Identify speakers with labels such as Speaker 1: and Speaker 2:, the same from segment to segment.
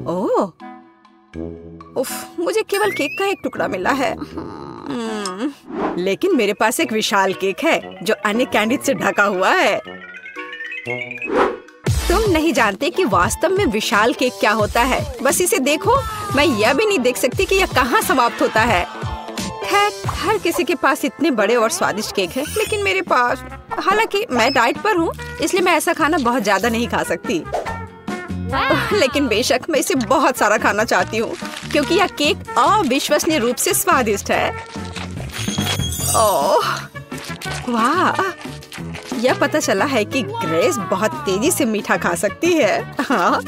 Speaker 1: ओह, उफ, मुझे केवल केक का एक टुकड़ा मिला है। लेकिन मेरे पास एक विशाल केक है जो अन्य कैंडी से ढका हुआ है। तुम नहीं जानते कि वास्तव में विशाल केक क्या होता है। बस इसे देखो, मैं यह भी नहीं देख सकती कि यह कहाँ समाप्त होता है। खैर, हर किसी के पास इतने बड़े और स्वादिष्ट केक है, लेकिन मेरे पास, हालांकि मैं डाइट पर हूँ, इसलिए मैं ऐसा खाना बहुत ज्यादा नहीं खा सकती। लेकिन बेशक मैं इसे बहुत सारा खाना चाहती हूँ क्योंकि यह केक अविश्वसनीय रूप से स्वादिष्ट है। ओह, वाह! यह पता चला है कि ग्रेस बहुत तेजी से मीठा खा सकती है। हाँ,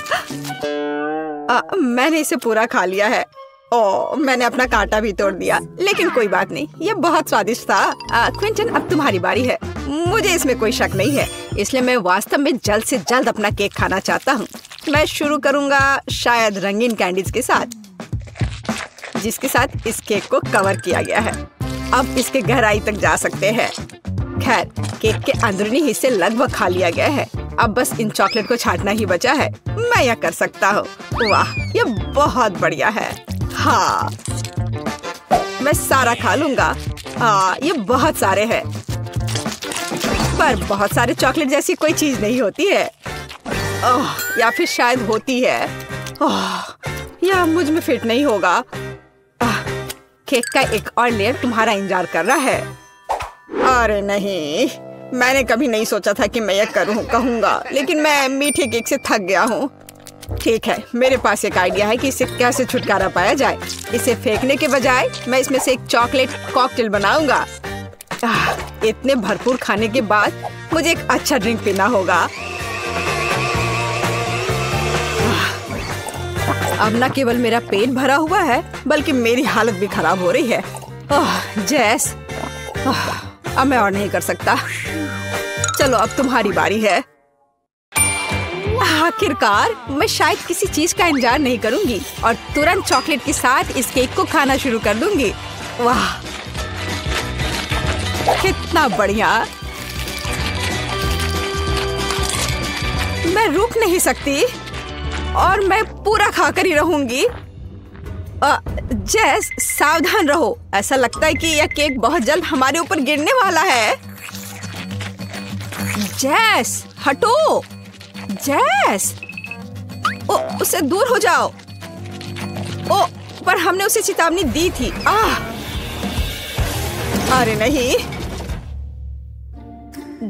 Speaker 1: मैंने इसे पूरा खा लिया है। ओह, मैंने अपना कांटा भी तोड़ दिया, लेकिन कोई बात नहीं, यह बहुत स्वादिष्ट था। क्विंटन, अब तुम्हारी बारी है। मुझे इसमें कोई शक नहीं है, इसलिए मैं वास्तव में जल्द से जल्द अपना केक खाना चाहता हूँ। मैं शुरू करूँगा शायद रंगीन कैंडीज के साथ, जिसके साथ इस केक को कवर किया गया है। अब इसके गहराई तक जा सकते हैं। खैर, केक के अंदरूनी हिस्से लगभग खा लिया गया है। अब बस इन चॉकलेट को छांटना ही बचा है। मैं यह कर सकता हूँ। वाह, यह बहुत बढ़िया है। हाँ, मैं सारा खा लूंगा। हाँ, ये बहुत सारे हैं, पर बहुत सारे चॉकलेट जैसी कोई चीज नहीं होती है। ओह, या फिर शायद होती है। ओह, यह मुझ में फिट नहीं होगा। केक का एक और लेयर तुम्हारा इंतजार कर रहा है। अरे नहीं, मैंने कभी नहीं सोचा था कि मैं यह कहूँगा, लेकिन मैं मीठे केक से थक गया हूँ। ठीक है, मेरे पास एक आइडिया है कि इससे कैसे छुटकारा पाया जाए। इसे फेंकने के बजाय मैं इसमें से एक चॉकलेट कॉकटेल बनाऊंगा। इतने भरपूर खाने के बाद मुझे एक अच्छा ड्रिंक पीना होगा। अब न केवल मेरा पेट भरा हुआ है, बल्कि मेरी हालत भी खराब हो रही है। जैस, अब मैं और नहीं कर सकता। चलो, अब तुम्हारी बारी है। आखिरकार, मैं शायद किसी चीज का इंतजार नहीं करूंगी और तुरंत चॉकलेट के साथ इस केक को खाना शुरू कर दूंगी। वाह, कितना बढ़िया! मैं रुक नहीं सकती और मैं पूरा खाकर ही रहूंगी। जैस, सावधान रहो। ऐसा लगता है कि यह केक बहुत जल्द हमारे ऊपर गिरने वाला है। जैस, हटो। जैस, ओ, उससे दूर हो जाओ। ओ, पर हमने उसे चेतावनी दी थी। अरे नहीं,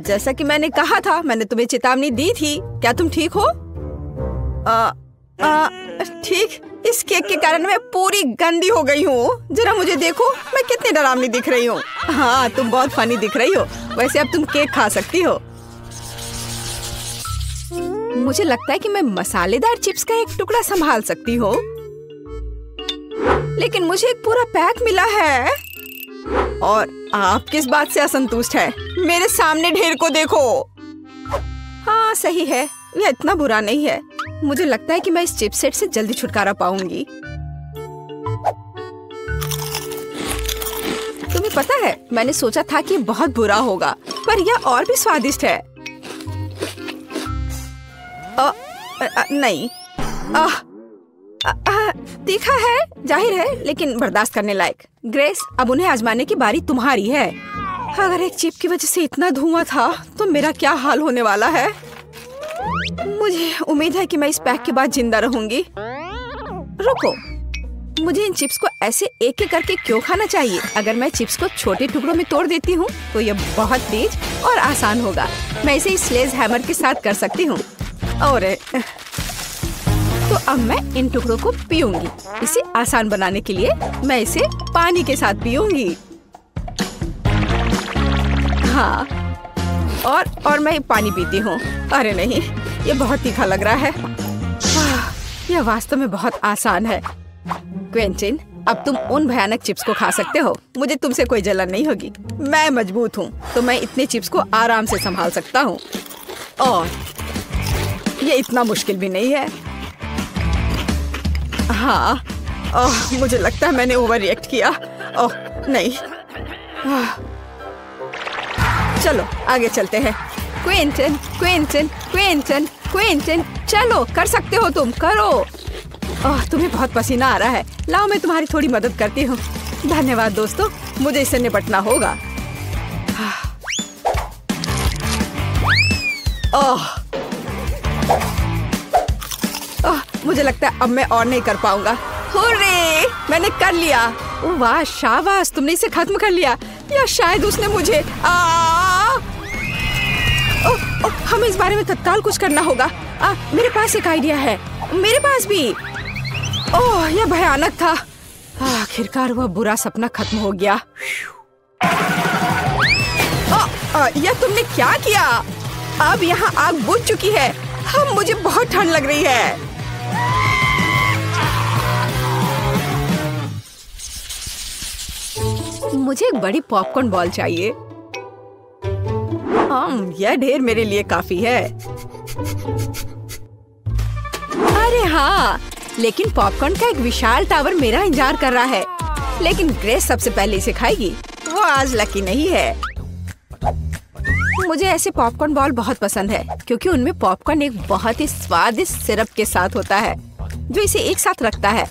Speaker 1: जैसा कि मैंने कहा था, मैंने तुम्हें चेतावनी दी थी। क्या तुम ठीक हो? ठीक। इस केक के कारण मैं पूरी गंदी हो गई हूँ। जरा मुझे देखो, मैं कितनी डरावनी दिख रही हूँ। हाँ, तुम बहुत फनी दिख रही हो। वैसे अब तुम केक खा सकती हो। मुझे लगता है कि मैं मसालेदार चिप्स का एक टुकड़ा संभाल सकती हूँ, लेकिन मुझे एक पूरा पैक मिला है। और आप किस बात से असंतुष्ट है? मेरे सामने ढेर को देखो। हाँ, सही है, यह इतना बुरा नहीं है। मुझे लगता है कि मैं इस चिप सेट से जल्दी छुटकारा पाऊंगी। तुम्हें पता है, मैंने सोचा था कि बहुत बुरा होगा, पर यह और भी स्वादिष्ट है। नहीं, तीखा है, जाहिर है, लेकिन बर्दाश्त करने लायक। ग्रेस, अब उन्हें आजमाने की बारी तुम्हारी है। अगर एक चिप की वजह से इतना धुआं था, तो मेरा क्या हाल होने वाला है। मुझे उम्मीद है कि मैं इस पैक के बाद जिंदा रहूंगी। रुको, मुझे इन चिप्स को ऐसे एक एक करके क्यों खाना चाहिए? अगर मैं चिप्स को छोटे टुकड़ों में तोड़ देती हूँ, तो यह बहुत तेज और आसान होगा। मैं इसे इस स्लेज हैमर के साथ कर सकती हूँ। और तो अब मैं इन टुकड़ों को पीऊंगी। इसे आसान बनाने के लिए मैं इसे पानी के साथ पीऊंगी। हाँ, और मैं पानी पीती हूँ। अरे नहीं, ये बहुत तीखा लग रहा है। यह वास्तव में बहुत आसान है। क्विंटन, अब तुम उन भयानक चिप्स को खा सकते हो। मुझे तुमसे कोई जलन नहीं होगी। मैं मजबूत हूँ, तो मैं इतने चिप्स को आराम से संभाल सकता हूँ। और ये इतना मुश्किल भी नहीं है। हाँ, मुझे लगता है मैंने ओवर रिएक्ट किया। ओह नहीं। चलो आगे चलते हैं। क्विंटन, क्विंटन, क्विंटन, क्विंटन चलो, कर सकते हो तुम, करो। ओह, तुम्हें बहुत पसीना आ रहा है। लाओ मैं तुम्हारी थोड़ी मदद करती हूँ। धन्यवाद दोस्तों, मुझे इससे निपटना होगा। ओह, मुझे लगता है अब मैं और नहीं कर पाऊंगा। हुर्रे, मैंने कर लिया। वाह शाबाश, तुमने इसे खत्म कर लिया। या शायद उसने मुझे हमें इस बारे में तत्काल कुछ करना होगा। मेरे पास एक आइडिया है। मेरे पास भी। ओह, यह भयानक था। आखिरकार वह बुरा सपना खत्म हो गया। यह तुमने क्या किया? अब यहाँ आग बुझ चुकी है। मुझे बहुत ठंड लग रही है। मुझे एक बड़ी पॉपकॉर्न बॉल चाहिए। यह ढेर मेरे लिए काफी है। अरे हाँ, लेकिन पॉपकॉर्न का एक विशाल टावर मेरा इंतजार कर रहा है। लेकिन ग्रेस सबसे पहले इसे खाएगी। वो आज लकी नहीं है। मुझे ऐसे पॉपकॉर्न बॉल बहुत पसंद है क्योंकि उनमें पॉपकॉर्न एक बहुत ही स्वादिष्ट सिरप के साथ होता है जो इसे एक साथ रखता है।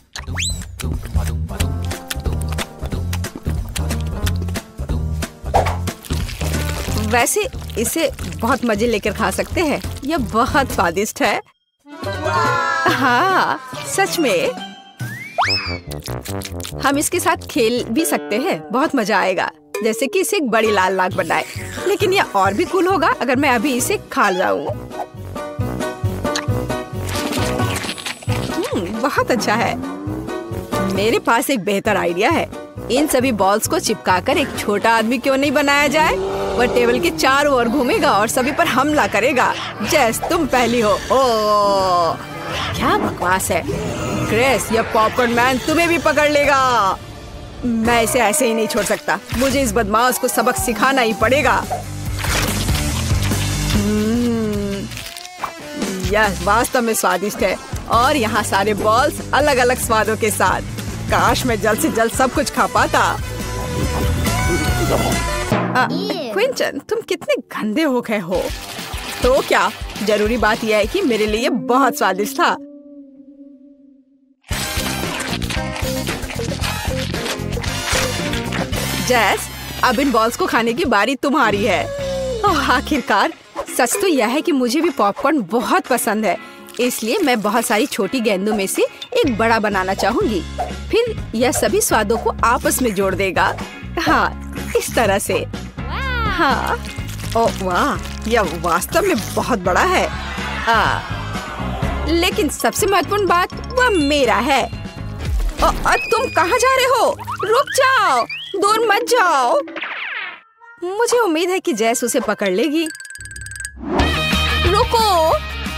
Speaker 1: वैसे इसे बहुत मजे लेकर खा सकते हैं। यह बहुत स्वादिष्ट है। हाँ सच में। हम इसके साथ खेल भी सकते हैं। बहुत मजा आएगा, जैसे कि इसे एक बड़ी लाल लाग बनाए। लेकिन यह और भी कूल होगा अगर मैं अभी इसे खा जाऊं। बहुत अच्छा है। मेरे पास एक बेहतर आइडिया है। इन सभी बॉल्स को चिपकाकर एक छोटा आदमी क्यों नहीं बनाया जाए? वह टेबल के चारों ओर घूमेगा और सभी पर हमला करेगा। जैस तुम पहली हो। ओह, क्या बकवास है। ग्रेस, यह पॉपकॉर्न मैन तुम्हें भी पकड़ लेगा। मैं इसे ऐसे ही नहीं छोड़ सकता। मुझे इस बदमाश को सबक सिखाना ही पड़ेगा। यह वास्तव में स्वादिष्ट है और यहाँ सारे बॉल्स अलग अलग स्वादों के साथ। काश मैं जल्द से जल्द सब कुछ खा पाता। क्विंटन, तुम कितने गंदे हो गए हो। तो क्या जरूरी बात यह है कि मेरे लिए बहुत स्वादिष्ट था। जैस, अब इन बॉल्स को खाने की बारी तुम्हारी है। आखिरकार। सच तो यह है कि मुझे भी पॉपकॉर्न बहुत पसंद है, इसलिए मैं बहुत सारी छोटी गेंदों में से एक बड़ा बनाना चाहूंगी। फिर यह सभी स्वादों को आपस में जोड़ देगा। हाँ, इस तरह से। हाँ, ओह वाह, यह वास्तव में बहुत बड़ा है। लेकिन सबसे महत्वपूर्ण बात वह मेरा है। तुम कहाँ जा रहे हो? रुक जाओ, दूर मत जाओ। मुझे उम्मीद है कि जैस उसे पकड़ लेगी। रुको,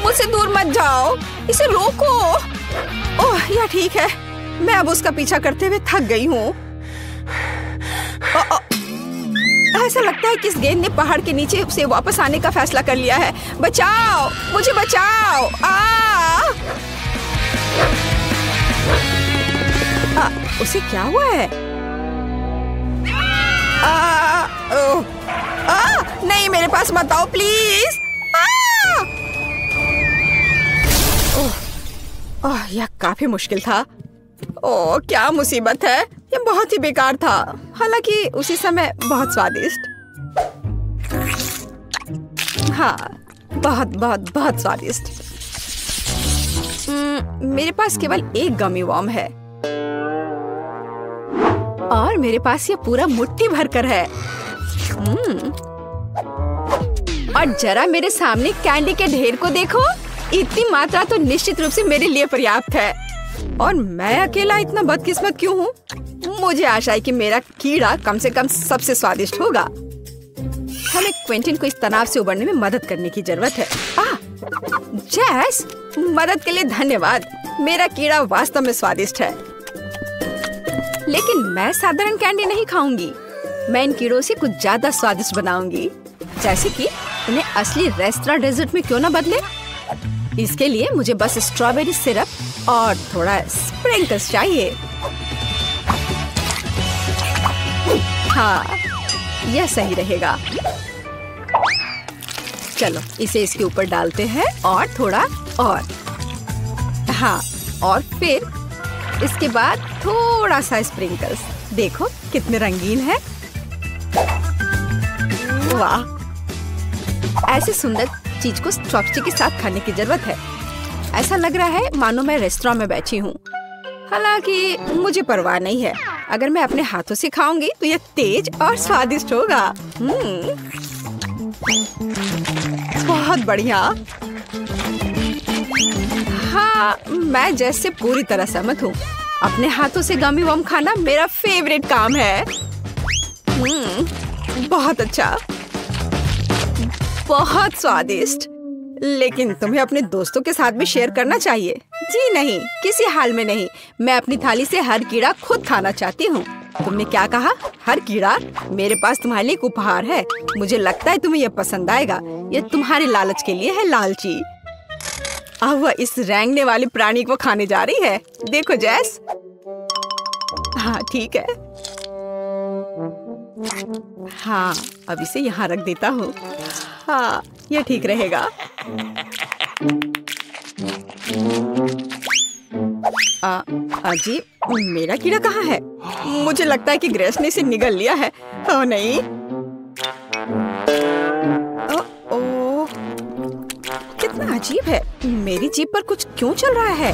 Speaker 1: मुझसे दूर मत जाओ, इसे रोको। ओह, यह ठीक है। मैं अब उसका पीछा करते हुए थक गई हूँ। ऐसा लगता है कि इस गेंद ने पहाड़ के नीचे से वापस आने का फैसला कर लिया है। बचाओ, मुझे बचाओ। उसे क्या हुआ है? नहीं, मेरे पास मत आओ प्लीज। यह काफी मुश्किल था। ओह, क्या मुसीबत है। यह बहुत ही बेकार था, हालांकि उसी समय बहुत स्वादिष्ट। हाँ, बहुत बहुत बहुत स्वादिष्ट। मेरे पास केवल एक गमी वर्म है और मेरे पास ये पूरा मुट्ठी भरकर है। और जरा मेरे सामने कैंडी के ढेर को देखो। इतनी मात्रा तो निश्चित रूप से मेरे लिए पर्याप्त है। और मैं अकेला इतना बदकिस्मत क्यों हूँ? मुझे आशा है कि मेरा कीड़ा कम से कम सबसे स्वादिष्ट होगा। हमें क्विंटन को इस तनाव से उबरने में मदद करने की जरूरत है। जैस, मदद के लिए धन्यवाद। मेरा कीड़ा वास्तव में स्वादिष्ट है। लेकिन मैं साधारण कैंडी नहीं खाऊंगी। मैं इन कीड़ों से कुछ ज्यादा स्वादिष्ट बनाऊंगी। जैसे कि उन्हें असली रेस्टोरेंट डेजर्ट में क्यों ना बदले। इसके लिए मुझे बस स्ट्रॉबेरी सिरप और थोड़ा स्प्रिंकल्स चाहिए। हाँ, यह सही रहेगा। चलो इसे इसके ऊपर डालते हैं और थोड़ा और। हाँ, और फिर इसके बाद थोड़ा सा स्प्रिंकल्स। देखो कितने रंगीन है। वाह, ऐसे सुंदर चीज को चॉपस्टिक के साथ खाने की जरूरत है। ऐसा लग रहा है मानो मैं रेस्टोरेंट में बैठी हूँ। हालांकि मुझे परवाह नहीं है। अगर मैं अपने हाथों से खाऊंगी तो यह तेज और स्वादिष्ट होगा। बहुत बढ़िया। हाँ, मैं जैसे पूरी तरह सहमत हूँ। अपने हाथों से गमी वम खाना मेरा फेवरेट काम है। बहुत अच्छा, बहुत स्वादिष्ट। लेकिन तुम्हें अपने दोस्तों के साथ भी शेयर करना चाहिए। जी नहीं, किसी हाल में नहीं। मैं अपनी थाली से हर कीड़ा खुद खाना चाहती हूँ। तुमने क्या कहा? हर कीड़ा? मेरे पास तुम्हारे लिए एक उपहार है। मुझे लगता है तुम्हें यह पसंद आएगा। यह तुम्हारे लालच के लिए है, लालची। अब वह इस रेंगने वाले प्राणी को खाने जा रही है। देखो जैस। हाँ ठीक है। हाँ, अब इसे यहाँ रख देता हूँ। हाँ, ये ठीक रहेगा। अजीब, मेरा कीड़ा कहाँ है? मुझे लगता है कि ग्रेस ने इसे निगल लिया है। ओह नहीं। ओह, कितना अजीब है। मेरी जीभ पर कुछ क्यों चल रहा है?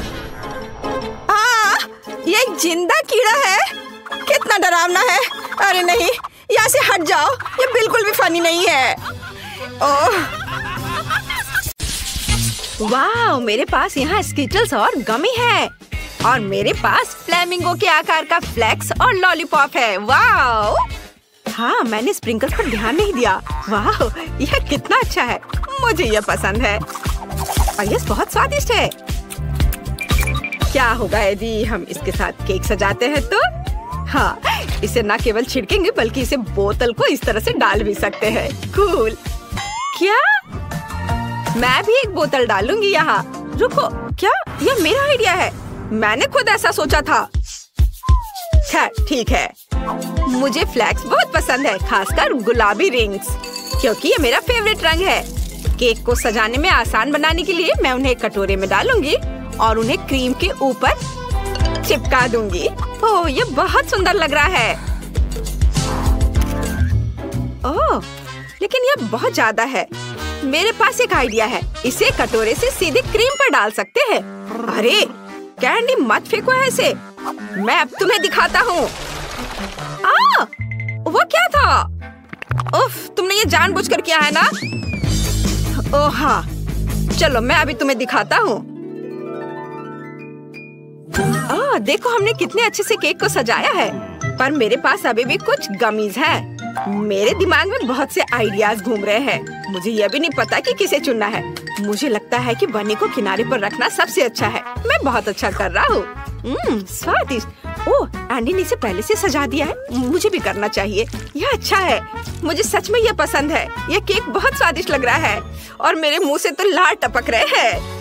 Speaker 1: ये एक जिंदा कीड़ा है। कितना डरावना है। अरे नहीं, यहाँ से हट जाओ। ये बिल्कुल भी फनी नहीं है। ओह वाह, मेरे पास यहाँ स्किटल्स और गमी है। और मेरे पास फ्लेमिंगो के आकार का फ्लेक्स और लॉलीपॉप है। वाह, हाँ, मैंने स्प्रिंकल्स पर ध्यान नहीं दिया। वाह, यह कितना अच्छा है। मुझे यह पसंद है और यह बहुत स्वादिष्ट है। क्या होगा यदि हम इसके साथ केक सजाते हैं तो? हाँ, इसे न केवल छिड़केंगे बल्कि इसे बोतल को इस तरह से डाल भी सकते हैं। कूल। क्या? मैं भी एक बोतल डालूंगी यहाँ। रुको, क्या यह मेरा आइडिया है? मैंने खुद ऐसा सोचा था। खैर ठीक है। मुझे फ्लैक्स बहुत पसंद है, खासकर गुलाबी रिंग्स, क्योंकि ये मेरा फेवरेट रंग है। केक को सजाने में आसान बनाने के लिए मैं उन्हें कटोरे में डालूंगी और उन्हें क्रीम के ऊपर चिपका दूंगी। ओह, ये बहुत सुंदर लग रहा है। ओह, लेकिन यह बहुत ज्यादा है। मेरे पास एक आइडिया है। इसे कटोरे से सीधे क्रीम पर डाल सकते हैं। अरे कैंडी मत फेंको ऐसे। मैं अब तुम्हें दिखाता हूँ। वो क्या था? उफ, तुमने ये जानबूझकर किया है ना? ओह हाँ, चलो मैं अभी तुम्हें दिखाता हूँ। देखो हमने कितने अच्छे से केक को सजाया है। पर मेरे पास अभी भी कुछ गमीज हैं। मेरे दिमाग में बहुत से आइडियाज घूम रहे हैं। मुझे यह भी नहीं पता कि किसे चुनना है। मुझे लगता है कि बनी को किनारे पर रखना सबसे अच्छा है। मैं बहुत अच्छा कर रहा हूँ। स्वादिष्ट। ओह, एंडी ने इसे पहले से सजा दिया है। मुझे भी करना चाहिए। यह अच्छा है। मुझे सच में यह पसंद है। यह केक बहुत स्वादिष्ट लग रहा है और मेरे मुंह से तो लार टपक रहे हैं।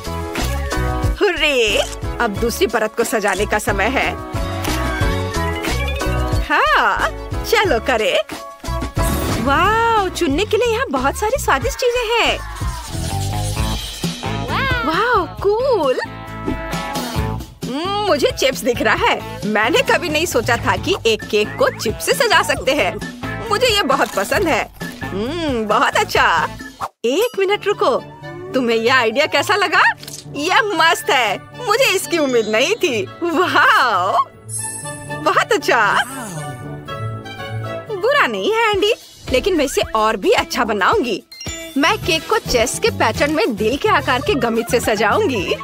Speaker 1: हुर्रे! अब दूसरी परत को सजाने का समय है। हाँ, चलो करे। वाह, चुनने के लिए यहाँ बहुत सारी स्वादिष्ट चीजें हैं। वाह, कूल। मुझे चिप्स दिख रहा है। मैंने कभी नहीं सोचा था कि एक केक को चिप्स से सजा सकते हैं। मुझे ये बहुत पसंद है। बहुत अच्छा। एक मिनट रुको, तुम्हें यह आइडिया कैसा लगा? यह मस्त है। मुझे इसकी उम्मीद नहीं थी। वाह, बहुत अच्छा। बुरा नहीं है एंडी, लेकिन मैं इसे और भी अच्छा बनाऊंगी। मैं केक को चेस्ट के पैटर्न में दिल के आकार के गमित से सजाऊंगी।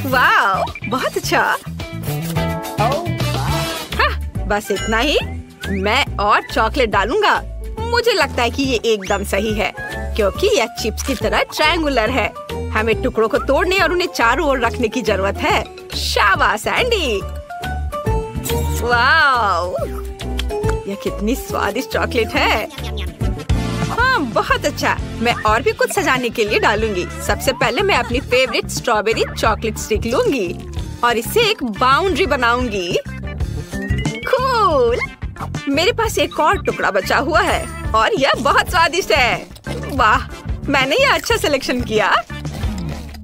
Speaker 1: वाह, बहुत अच्छा। हाँ, बस इतना ही। मैं और चॉकलेट डालूंगा। मुझे लगता है कि ये एकदम सही है, क्योंकि यह चिप्स की तरह ट्रायंगुलर है। हमें टुकड़ों को तोड़ने और उन्हें चारों ओर रखने की जरूरत है। शाबाश एंडी। वाह, यह कितनी स्वादिष्ट चॉकलेट है। हाँ, बहुत अच्छा। मैं और भी कुछ सजाने के लिए डालूंगी। सबसे पहले मैं अपनी फेवरेट स्ट्रॉबेरी चॉकलेट स्टिक लूंगी और इससे एक बाउंड्री बनाऊंगी। कूल। मेरे पास एक और टुकड़ा बचा हुआ है और यह बहुत स्वादिष्ट है। वाह, मैंने ये अच्छा सिलेक्शन किया।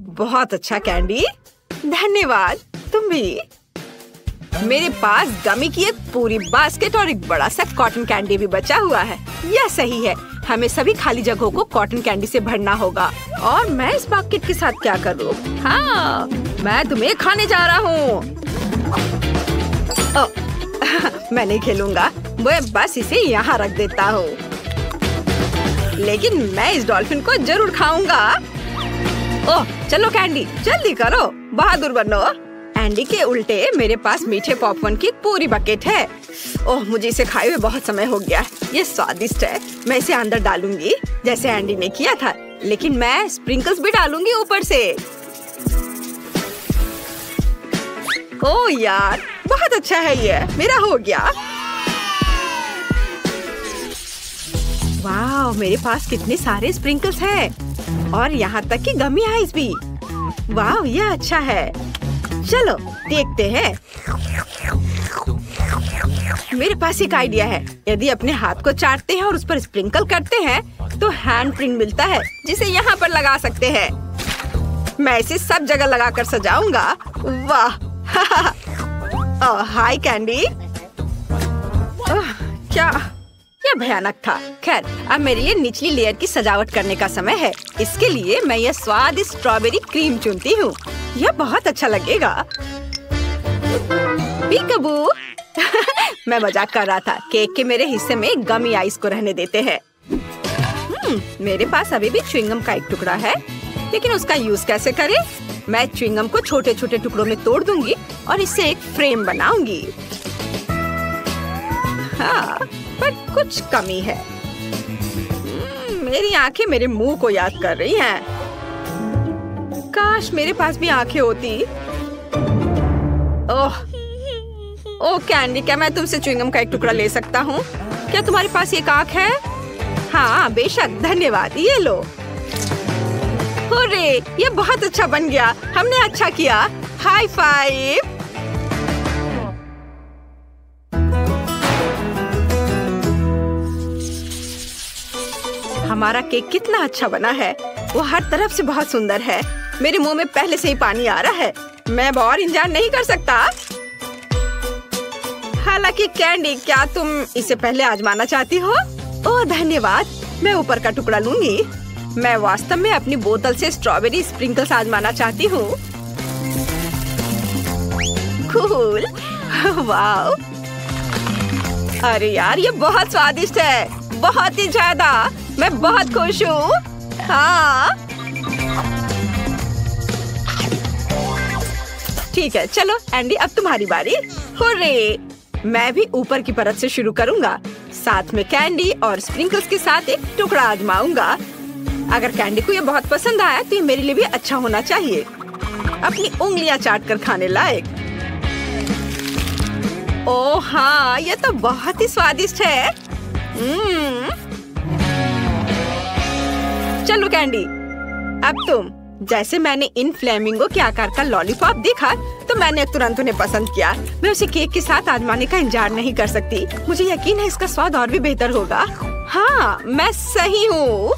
Speaker 1: बहुत अच्छा कैंडी, धन्यवाद। तुम भी। मेरे पास गमी की एक पूरी बास्केट और एक बड़ा सा कॉटन कैंडी भी बचा हुआ है। यह सही है, हमें सभी खाली जगहों को कॉटन कैंडी से भरना होगा। और मैं इस बास्केट के साथ क्या करूँ? हाँ, मैं तुम्हें खाने जा रहा हूँ। मैं नहीं खेलूंगा, मैं बस इसे यहाँ रख देता हूँ। लेकिन मैं इस डॉल्फिन को जरूर खाऊंगा। ओह, चलो कैंडी, जल्दी करो, बहादुर बनो। एंडी के उल्टे मेरे पास मीठे पॉपकॉर्न की पूरी बकेट है। ओह, मुझे इसे खाए हुए बहुत समय हो गया। ये स्वादिष्ट है। मैं इसे अंदर डालूंगी जैसे एंडी ने किया था, लेकिन मैं स्प्रिंकल्स भी डालूंगी ऊपर से। ओह यार, बहुत अच्छा है ये। मेरा हो गया। वाह, मेरे पास कितने सारे स्प्रिंकल्स हैं और यहाँ तक कि गमी आइस भी। वाह, ये अच्छा है। चलो देखते हैं। मेरे पास एक आइडिया है। यदि अपने हाथ को चाटते हैं और उस पर स्प्रिंकल करते हैं तो हैंड प्रिंट मिलता है, जिसे यहाँ पर लगा सकते हैं। मैं इसे सब जगह लगाकर सजाऊंगा। वाह। हाय कैंडी। क्या भयानक था। खैर, अब मेरे लिए निचली लेयर की सजावट करने का समय है। इसके लिए मैं यह स्वादिष्ट स्ट्रॉबेरी क्रीम चुनती हूँ। यह बहुत अच्छा लगेगा। पीकाबू। मैं मजाक कर रहा था। केक के मेरे हिस्से में गमी आइस को रहने देते हैं। मेरे पास अभी भी च्युइंगम का एक टुकड़ा है, लेकिन उसका यूज कैसे करें? मैं च्युइंगम को छोटे छोटे टुकड़ों में तोड़ दूंगी और इससे एक फ्रेम बनाऊंगी। हाँ, पर कुछ कमी है। मेरी आंखें मेरे मुंह को याद कर रही हैं। काश मेरे पास भी आंखें होती। ओह कैंडी, क्या मैं तुमसे च्युइंगम का एक टुकड़ा ले सकता हूँ? क्या तुम्हारे पास एक आंख है? हाँ बेशक, धन्यवाद। ये लो। हुर्रे, ये बहुत अच्छा बन गया। हमने अच्छा किया। High five. हमारा केक कितना अच्छा बना है। वो हर तरफ से बहुत सुंदर है। मेरे मुंह में पहले से ही पानी आ रहा है। मैं और इंतजार नहीं कर सकता। हालांकि कैंडी, क्या तुम इसे पहले आजमाना चाहती हो? ओह धन्यवाद। मैं ऊपर का टुकड़ा लूंगी। मैं वास्तव में अपनी बोतल से स्ट्रॉबेरी स्प्रिंकल्स आजमाना चाहती हूँ। कूल। वाह। अरे यार, ये बहुत स्वादिष्ट है, बहुत ही ज्यादा। मैं बहुत खुश हूँ। हाँ ठीक है, चलो एंडी, अब तुम्हारी बारी। हुर्रे! मैं भी ऊपर की परत से शुरू करूँगा। साथ में कैंडी और स्प्रिंकल्स के साथ एक टुकड़ा आजमाऊंगा। अगर कैंडी को ये बहुत पसंद आया तो ये मेरे लिए भी अच्छा होना चाहिए। अपनी उंगलियां चाट कर खाने लायक। ओह हाँ, ये तो बहुत ही स्वादिष्ट है। चलो कैंडी, अब तुम। जैसे मैंने इन फ्लेमिंगो के आकार का लॉलीपॉप देखा तो मैंने तुरंत उन्हें पसंद किया। मैं उसे केक के साथ आजमाने का इंतजार नहीं कर सकती। मुझे यकीन है इसका स्वाद और भी बेहतर होगा। हाँ, मैं सही हूँ।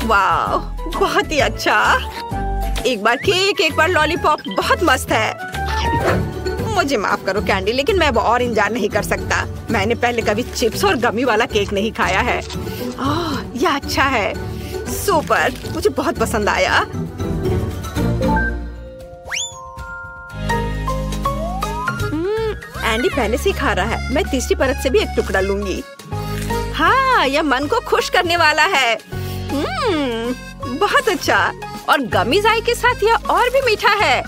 Speaker 1: वाह, बहुत ही अच्छा। एक बार केक, एक बार लॉलीपॉप, बहुत मस्त है। मुझे माफ करो कैंडी, लेकिन मैं और इंतजार नहीं कर सकता। मैंने पहले कभी चिप्स और गमी वाला केक नहीं खाया है। यह अच्छा है। सुपर, मुझे बहुत पसंद आया। एंडी पहले से ही खा रहा है। मैं तीसरी परत से भी एक टुकड़ा लूंगी। हाँ, यह मन को खुश करने वाला है। बहुत अच्छा। और गमीज आई के साथ यह और भी मीठा है।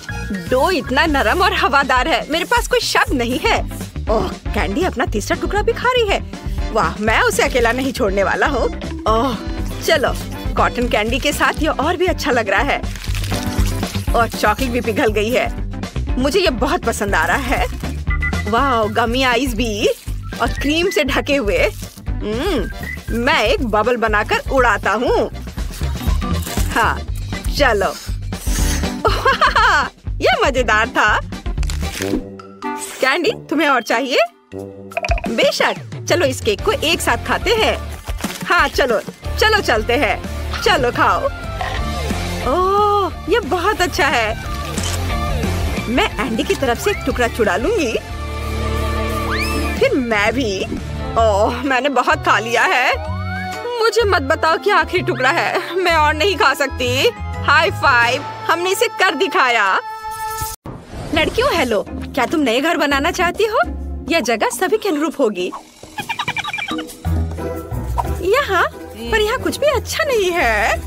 Speaker 1: डो इतना नरम और हवादार है, मेरे पास कोई शब्द नहीं है। ओह, कैंडी अपना तीसरा टुकड़ा भी खा रही है। वाह, मैं उसे अकेला नहीं छोड़ने वाला हूँ। ओह चलो, कॉटन कैंडी के साथ ये और भी अच्छा लग रहा है। और चॉकलेट भी पिघल गई है। मुझे ये बहुत पसंद आ रहा है। वाह, गमी आइस भी और क्रीम से ढके हुए। मैं एक बबल बनाकर उड़ाता हूँ। हाँ चलो। ये मजेदार था। कैंडी, तुम्हें और चाहिए? बेशक, चलो इस केक को एक साथ खाते हैं। हाँ चलो, चलो चलते हैं, चलो खाओ। ओह, ये बहुत अच्छा है। मैं एंडी की तरफ से एक टुकड़ा चुरा लूंगी, फिर मैं भी। ओह, मैंने बहुत खा लिया है। मुझे मत बताओ कि आखिरी टुकड़ा है, मैं और नहीं खा सकती। हाई फाइव, हमने इसे कर दिखाया। लड़कियों हेलो, क्या तुम नए घर बनाना चाहती हो? यह जगह सभी के अनुरूप होगी। यहाँ पर यहाँ कुछ भी अच्छा नहीं है।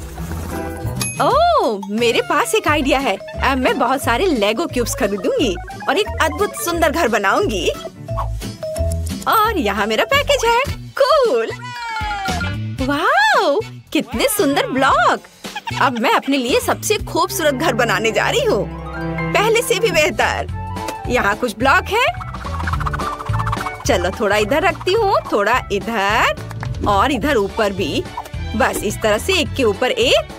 Speaker 1: ओह, मेरे पास एक आइडिया है। अब मैं बहुत सारे लेगो क्यूब्स खरीदूंगी और एक अद्भुत सुंदर घर बनाऊंगी। और यहाँ मेरा पैकेज है। कूल, वाओ, कितने सुंदर ब्लॉक। अब मैं अपने लिए सबसे खूबसूरत घर बनाने जा रही हूँ, पहले से भी बेहतर। यहाँ कुछ ब्लॉक है, चलो थोड़ा इधर रखती हूँ, थोड़ा इधर और इधर ऊपर भी। बस इस तरह से एक के ऊपर एक,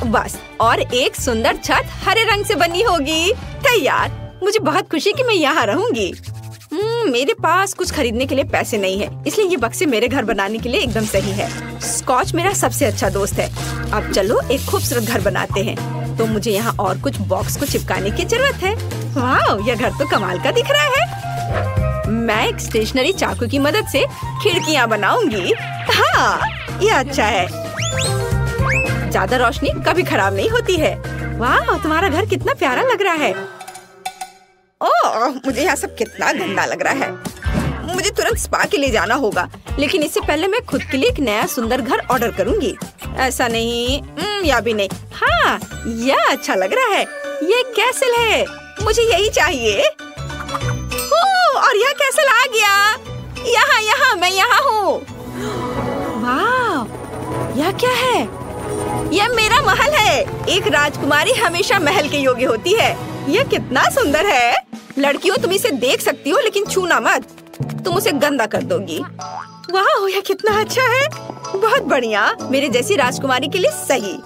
Speaker 1: बस। और एक सुंदर छत हरे रंग से बनी होगी। तैयार। मुझे बहुत खुशी कि मैं यहाँ रहूंगी। मेरे पास कुछ खरीदने के लिए पैसे नहीं है, इसलिए ये बक्से मेरे घर बनाने के लिए एकदम सही है। स्कॉच मेरा सबसे अच्छा दोस्त है। अब चलो एक खूबसूरत घर बनाते हैं। तो मुझे यहाँ और कुछ बॉक्स को चिपकाने की जरूरत है। वाह, यह घर तो कमाल का दिख रहा है। मैं एक स्टेशनरी चाकू की मदद से खिड़कियाँ बनाऊंगी। हाँ, यह अच्छा है। ज्यादा रोशनी कभी खराब नहीं होती है। वाह, तुम्हारा घर कितना प्यारा लग रहा है। ओह, मुझे यहाँ सब कितना गंदा लग रहा है। मुझे तुरंत स्पा के लिए जाना होगा, लेकिन इससे पहले मैं खुद के लिए एक नया सुंदर घर ऑर्डर करूंगी। ऐसा नहीं, या भी नहीं। हाँ, यह अच्छा लग रहा है। ये कैसल है, मुझे यही चाहिए। और यह कैसल आ गया। यहाँ मैं यहाँ हूँ। वाह, यह क्या है? यह मेरा महल है। एक राजकुमारी हमेशा महल के योग्य होती है। यह कितना सुंदर है। लड़कियों, तुम इसे देख सकती हो, लेकिन छूना मत, तुम उसे गंदा कर दोगी। वाह, यह कितना अच्छा है। बहुत बढ़िया, मेरे जैसी राजकुमारी के लिए सही।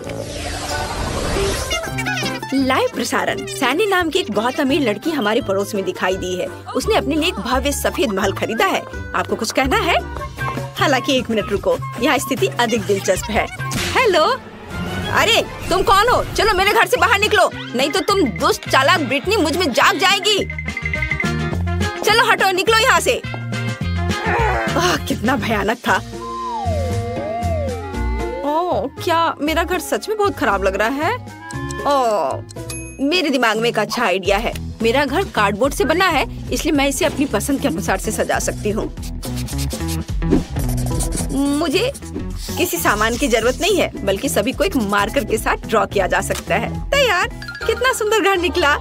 Speaker 1: लाइव प्रसारण। सैंडी नाम की एक बहुत अमीर लड़की हमारे पड़ोस में दिखाई दी है। उसने अपने लिए एक भव्य सफेद महल खरीदा है। आपको कुछ कहना है? हालांकि 1 मिनट रुको, यहाँ स्थिति अधिक दिलचस्प है। हेलो, अरे तुम कौन हो? चलो मेरे घर से बाहर निकलो, नहीं तो तुम दुष्ट चालाक ब्रिटनी मुझ में जाग जाएगी। चलो हटो, निकलो यहाँ से। कितना भयानक था। ओह, क्या मेरा घर सच में बहुत खराब लग रहा है। ओह, मेरे दिमाग में एक अच्छा आइडिया है। मेरा घर कार्डबोर्ड से बना है, इसलिए मैं इसे अपनी पसंद के अनुसार से सजा सकती हूँ। मुझे किसी सामान की जरूरत नहीं है, बल्कि सभी को एक मार्कर के साथ ड्रॉ किया जा सकता है। तैयार। कितना सुंदर घर निकला।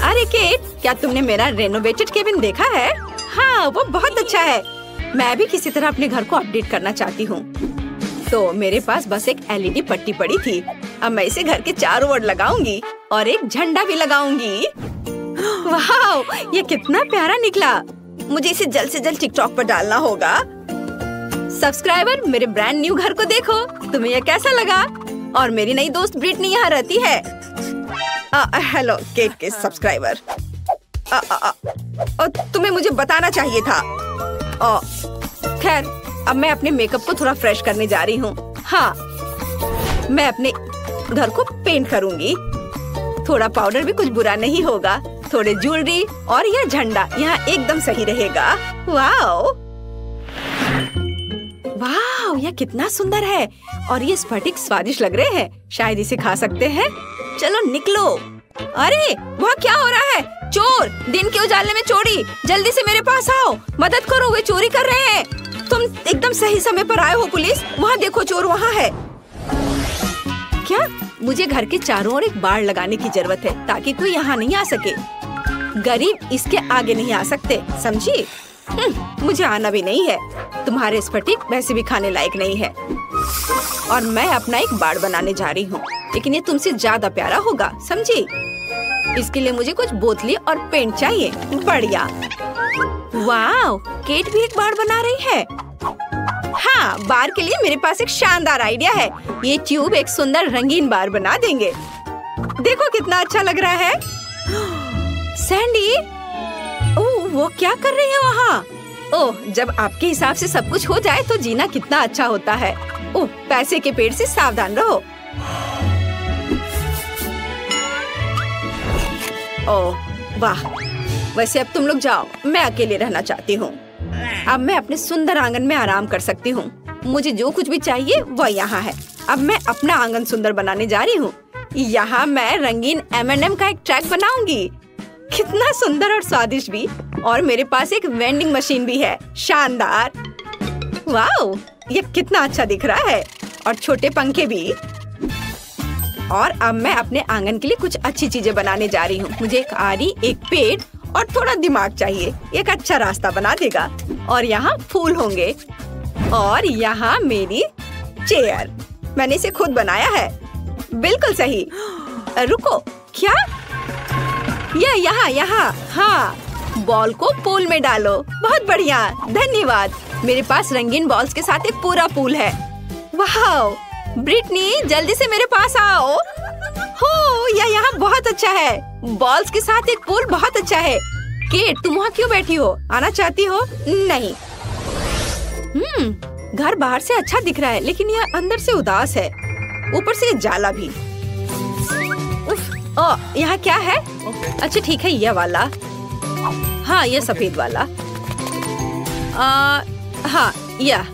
Speaker 1: अरे केट, क्या तुमने मेरा रेनोवेटेड केबिन देखा है? हाँ, वो बहुत अच्छा है। मैं भी किसी तरह अपने घर को अपडेट करना चाहती हूँ। तो मेरे पास बस एक LED पट्टी पड़ी थी। अब मैं इसे घर के चारों ओर लगाऊंगी और एक झंडा भी लगाऊंगी। वाह, ये कितना प्यारा निकला। मुझे इसे जल्द से जल्द टिकटॉक पर डालना होगा। सब्सक्राइबर, मेरे ब्रांड न्यू घर को देखो, तुम्हें यह कैसा लगा? और मेरी नई दोस्त ब्रिटनी यहाँ रहती है। हेलो केट के सब्सक्राइबर। तुम्हें मुझे बताना चाहिए था। खैर, अब मैं अपने मेकअप को थोड़ा फ्रेश करने जा रही हूँ। हाँ, मैं अपने घर को पेंट करूँगी। थोड़ा पाउडर भी कुछ बुरा नहीं होगा। थोड़े ज्वेलरी और यह झंडा यहाँ एकदम सही रहेगा। वाओ, वाओ, यह कितना सुंदर है। और ये स्फटिक स्वादिष्ट लग रहे हैं। शायद इसे खा सकते हैं। चलो निकलो। अरे, वहाँ क्या हो रहा है? चोर! दिन के उजाले में चोरी! जल्दी से मेरे पास आओ, मदद करो, वे चोरी कर रहे हैं। तुम एकदम सही समय पर आए हो पुलिस। वहाँ देखो, चोर वहाँ है। क्या? मुझे घर के चारों ओर एक बाड़ लगाने की जरूरत है, ताकि कोई यहाँ नहीं आ सके। गरीब इसके आगे नहीं आ सकते, समझी? मुझे आना भी नहीं है। तुम्हारे स्फटिक वैसे भी खाने लायक नहीं है। और मैं अपना एक बाड़ बनाने जा रही हूँ, लेकिन ये तुमसे ज्यादा प्यारा होगा, समझी? इसके लिए मुझे कुछ बोतली और पेंट चाहिए। बढ़िया। वाह, केट भी एक बाड़ बना रही है। हाँ, बार के लिए मेरे पास एक शानदार आइडिया है। ये ट्यूब एक सुंदर रंगीन बार बना देंगे। देखो कितना अच्छा लग रहा है। सैंडी, ओह, वो क्या कर रही है वहाँ? ओह, जब आपके हिसाब से सब कुछ हो जाए तो जीना कितना अच्छा होता है। ओह, पैसे के पेड़ से सावधान रहो। ओह वाह, वैसे अब तुम लोग जाओ, मैं अकेले रहना चाहती हूँ। अब मैं अपने सुंदर आंगन में आराम कर सकती हूँ। मुझे जो कुछ भी चाहिए वह यहाँ है। अब मैं अपना आंगन सुंदर बनाने जा रही हूँ। यहाँ मैं रंगीन M&M का एक ट्रैक बनाऊंगी। कितना सुंदर और स्वादिष्ट भी। और मेरे पास एक वेंडिंग मशीन भी है। शानदार। वाओ, ये कितना अच्छा दिख रहा है। और छोटे पंखे भी। और अब मैं अपने आंगन के लिए कुछ अच्छी चीजें बनाने जा रही हूँ। मुझे एक आरी, एक पेड़ और थोड़ा दिमाग चाहिए। एक अच्छा रास्ता बना देगा। और यहाँ फूल होंगे। और यहाँ मेरी चेयर, मैंने इसे खुद बनाया है। बिल्कुल सही। रुको, क्या? यहाँ। हाँ, बॉल को पूल में डालो। बहुत बढ़िया, धन्यवाद। मेरे पास रंगीन बॉल्स के साथ एक पूरा पूल है। वाह, ब्रिटनी जल्दी से मेरे पास आओ। हो, यह यहाँ बहुत अच्छा है। बॉल्स के साथ एक पूल बहुत अच्छा है। केट, तुम वहाँ क्यों बैठी हो? आना चाहती हो? नहीं। घर बाहर से अच्छा दिख रहा है, लेकिन यह अंदर से उदास है। ऊपर से जाला भी। ओह, यहाँ क्या है? अच्छा ठीक है, यह वाला। हाँ, यह सफेद वाला। हाँ, यह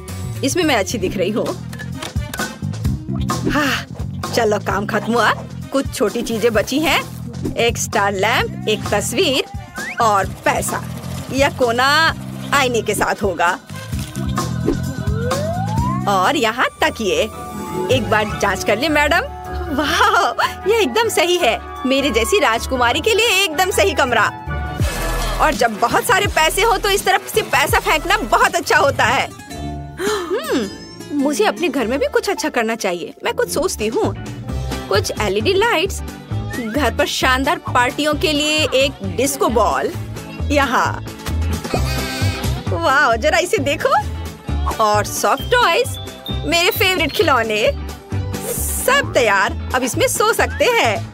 Speaker 1: इसमें मैं अच्छी दिख रही हूँ। हाँ, चलो काम खत्म हुआ। कुछ छोटी चीजें बची हैं। एक स्टार लैंप, एक तस्वीर और पैसा। यह कोना आईने के साथ होगा। और यहाँ तकिए। एक बार जांच कर ले मैडम। वाह, यह एकदम सही है। मेरे जैसी राजकुमारी के लिए एकदम सही कमरा। और जब बहुत सारे पैसे हो तो इस तरफ से पैसा फेंकना बहुत अच्छा होता है। मुझे अपने घर में भी कुछ अच्छा करना चाहिए। मैं कुछ सोचती हूँ। कुछ LED लाइट्स, घर पर शानदार पार्टियों के लिए एक डिस्को बॉल। यहाँ, वाह, जरा इसे देखो। और सॉफ्ट टॉयज, मेरे फेवरेट खिलौने। सब तैयार, अब इसमें सो सकते हैं।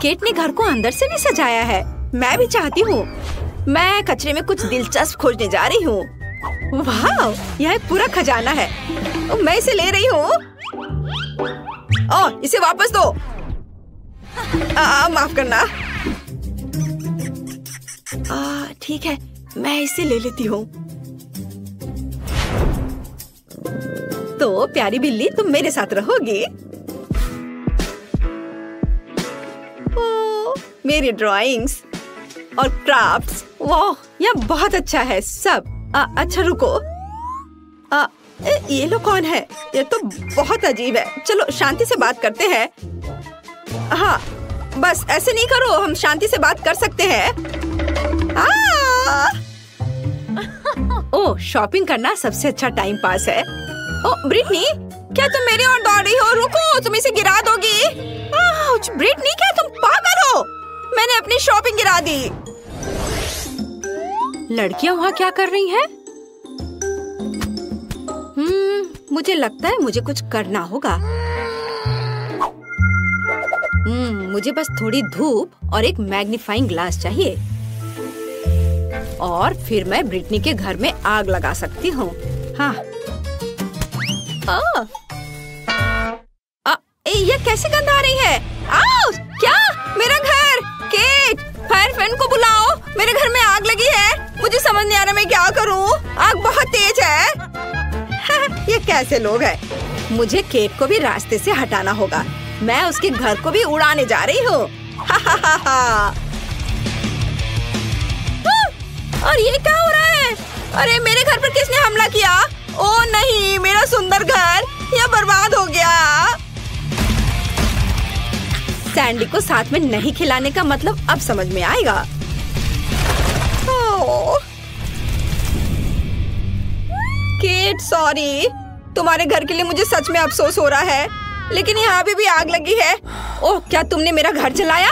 Speaker 1: केट ने घर को अंदर से भी सजाया है। मैं भी चाहती हूँ। मैं कचरे में कुछ दिलचस्प खोजने जा रही हूँ। वाह, यह एक पूरा खजाना है। मैं इसे ले रही हूँ। इसे वापस दो। माफ करना। ठीक है, मैं इसे ले लेती हूँ। तो प्यारी बिल्ली, तुम मेरे साथ रहोगी। मेरी ड्राइंग्स और क्राफ्ट्स। वाह, यह बहुत अच्छा है सब। अच्छा रुको, ये लोग कौन है? ये तो बहुत अजीब है। चलो शांति से बात करते हैं। हाँ, बस ऐसे नहीं करो, हम शांति से बात कर सकते हैं। ओह, शॉपिंग करना सबसे अच्छा टाइम पास है। ओह ब्रिटनी, क्या तुम मेरी ओर दौड़ रही हो? रुको, तुम इसे गिरा दोगी। ब्रिटनी, क्या तुम पागल हो? मैंने अपनी शॉपिंग गिरा दी। लड़कियां वहाँ क्या कर रही हैं? मुझे लगता है मुझे कुछ करना होगा। मुझे बस थोड़ी धूप और एक मैग्नीफाइंग ग्लास चाहिए। और फिर मैं ब्रिटनी के घर में आग लगा सकती हूँ। हाँ। ये कैसी गंध आ रही है? क्या? मेरा घर! केट, फायर फैन को बुलाओ। मेरे घर में आग लगी है। मुझे समझ नहीं आ रहा मैं क्या करूँ। आग बहुत तेज है। ये कैसे लोग हैं? मुझे केट को भी रास्ते से हटाना होगा। मैं उसके घर को भी उड़ाने जा रही हूँ। और ये क्या हो रहा है? अरे मेरे घर पर किसने हमला किया? ओह नहीं, मेरा सुंदर घर यह बर्बाद हो गया। सैंडी को साथ में नहीं खिलाने का मतलब अब समझ में आएगा। Kate, sorry. तुम्हारे घर के लिए मुझे सच में अफसोस हो रहा है, लेकिन यहाँ भी आग लगी है। ओह, क्या तुमने मेरा घर जलाया?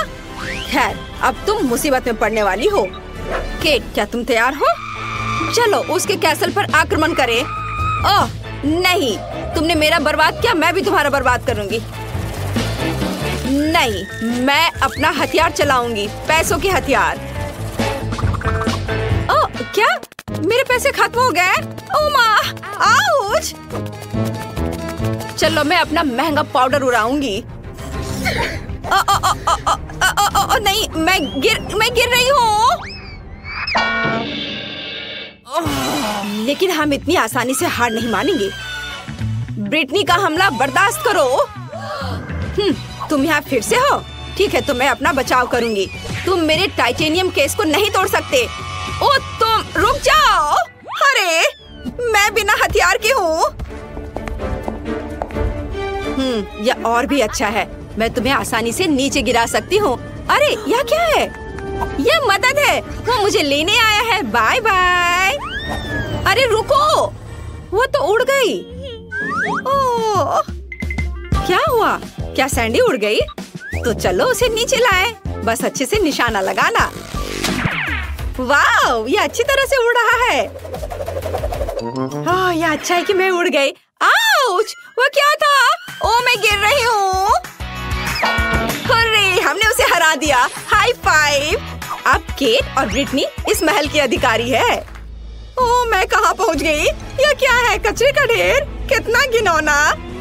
Speaker 1: खैर, अब तुम मुसीबत में पड़ने वाली हो। केट, क्या तुम तैयार हो? चलो उसके कैसल पर आक्रमण करें। ओह नहीं, तुमने मेरा बर्बाद किया, मैं भी तुम्हारा बर्बाद करूंगी। नहीं, मैं अपना हथियार चलाऊंगी, पैसों की हथियार। ओ, क्या मेरे पैसे खत्म हो गए? ओ माँ, आउच! चलो मैं अपना महंगा पाउडर उड़ाऊंगी। नहीं, मैं गिर रही हूँ। लेकिन हम इतनी आसानी से हार नहीं मानेंगे। ब्रिटनी का हमला बर्दाश्त करो। तुम यहाँ फिर से हो? ठीक है, तो मैं अपना बचाव करूंगी। तुम मेरे टाइटेनियम केस को नहीं तोड़ सकते। ओ, तुम रुक जाओ। अरे, मैं बिना हथियार की हूँ। यह और भी अच्छा है। मैं तुम्हें आसानी से नीचे गिरा सकती हूँ। अरे, यह क्या है? यह मदद है। वो मुझे लेने आया है। Bye bye. अरे रुको, वो तो उड़ गई। ओह, क्या हुआ? क्या सैंडी उड़ गई? तो चलो उसे नीचे लाए। बस अच्छे से निशाना लगाना। वाह, ये अच्छी तरह से उड़ रहा है। ओह, यह अच्छा है कि मैं उड़ गई। आउच! वो क्या था? ओह, मैं गिर रही हूँ। अरे, हमने उसे हरा दिया। High five. अब केट और ब्रिटनी इस महल की अधिकारी है। ओह, मैं कहाँ पहुँच गई? यह क्या है? कचरे का ढेर? कितना घिनौना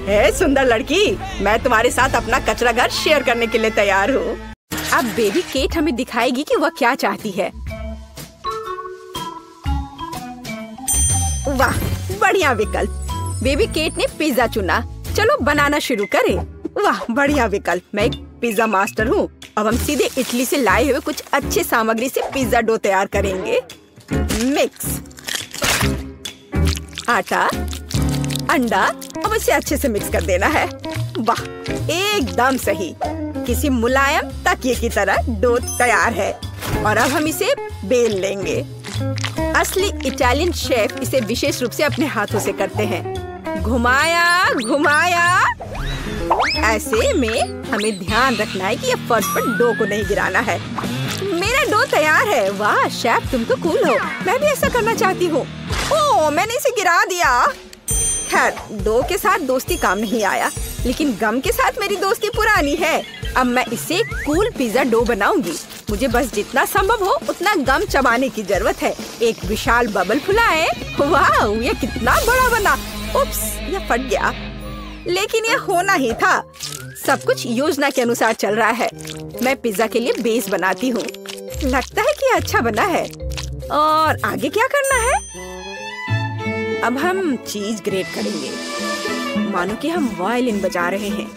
Speaker 1: है। सुंदर लड़की, मैं तुम्हारे साथ अपना कचरा घर शेयर करने के लिए तैयार हूँ। अब बेबी केट हमें दिखाएगी कि वह क्या चाहती है। वाह, बढ़िया विकल्प। बेबी केट ने पिज्जा चुना। चलो बनाना शुरू करें। वाह, बढ़िया विकल्प। मैं एक पिज्जा मास्टर हूँ। अब हम सीधे इटली से लाए हुए कुछ अच्छे सामग्री से पिज्जा डो तैयार करेंगे। मिक्स आटा, अंडा, अब इसे अच्छे से मिक्स कर देना है। वाह, एकदम सही। किसी मुलायम तकिए की तरह डो तैयार है। और अब हम इसे बेल लेंगे। असली इटालियन शेफ इसे विशेष रूप से अपने हाथों से करते हैं। घुमाया घुमाया। ऐसे में हमें ध्यान रखना है कि ये फर्श पर डो को नहीं गिराना है। मेरा डो तैयार है। वाह शेफ, तुम तो कूल हो। मैं भी ऐसा करना चाहती हूँ। ओह, मैंने इसे गिरा दिया। खैर, डो के साथ दोस्ती काम नहीं आया, लेकिन गम के साथ मेरी दोस्ती पुरानी है। अब मैं इसे कूल पिज्जा डो बनाऊंगी। मुझे बस जितना संभव हो उतना गम चबाने की जरूरत है। एक विशाल बबल फुलाएं। वाह, ये कितना बड़ा बना। उप्स, ये फट गया। लेकिन ये होना ही था। सब कुछ योजना के अनुसार चल रहा है। मैं पिज्जा के लिए बेस बनाती हूँ। लगता है कि ये अच्छा बना है। और आगे क्या करना है? अब हम चीज ग्रेट करेंगे, मानो कि हम वायलिन बजा रहे हैं।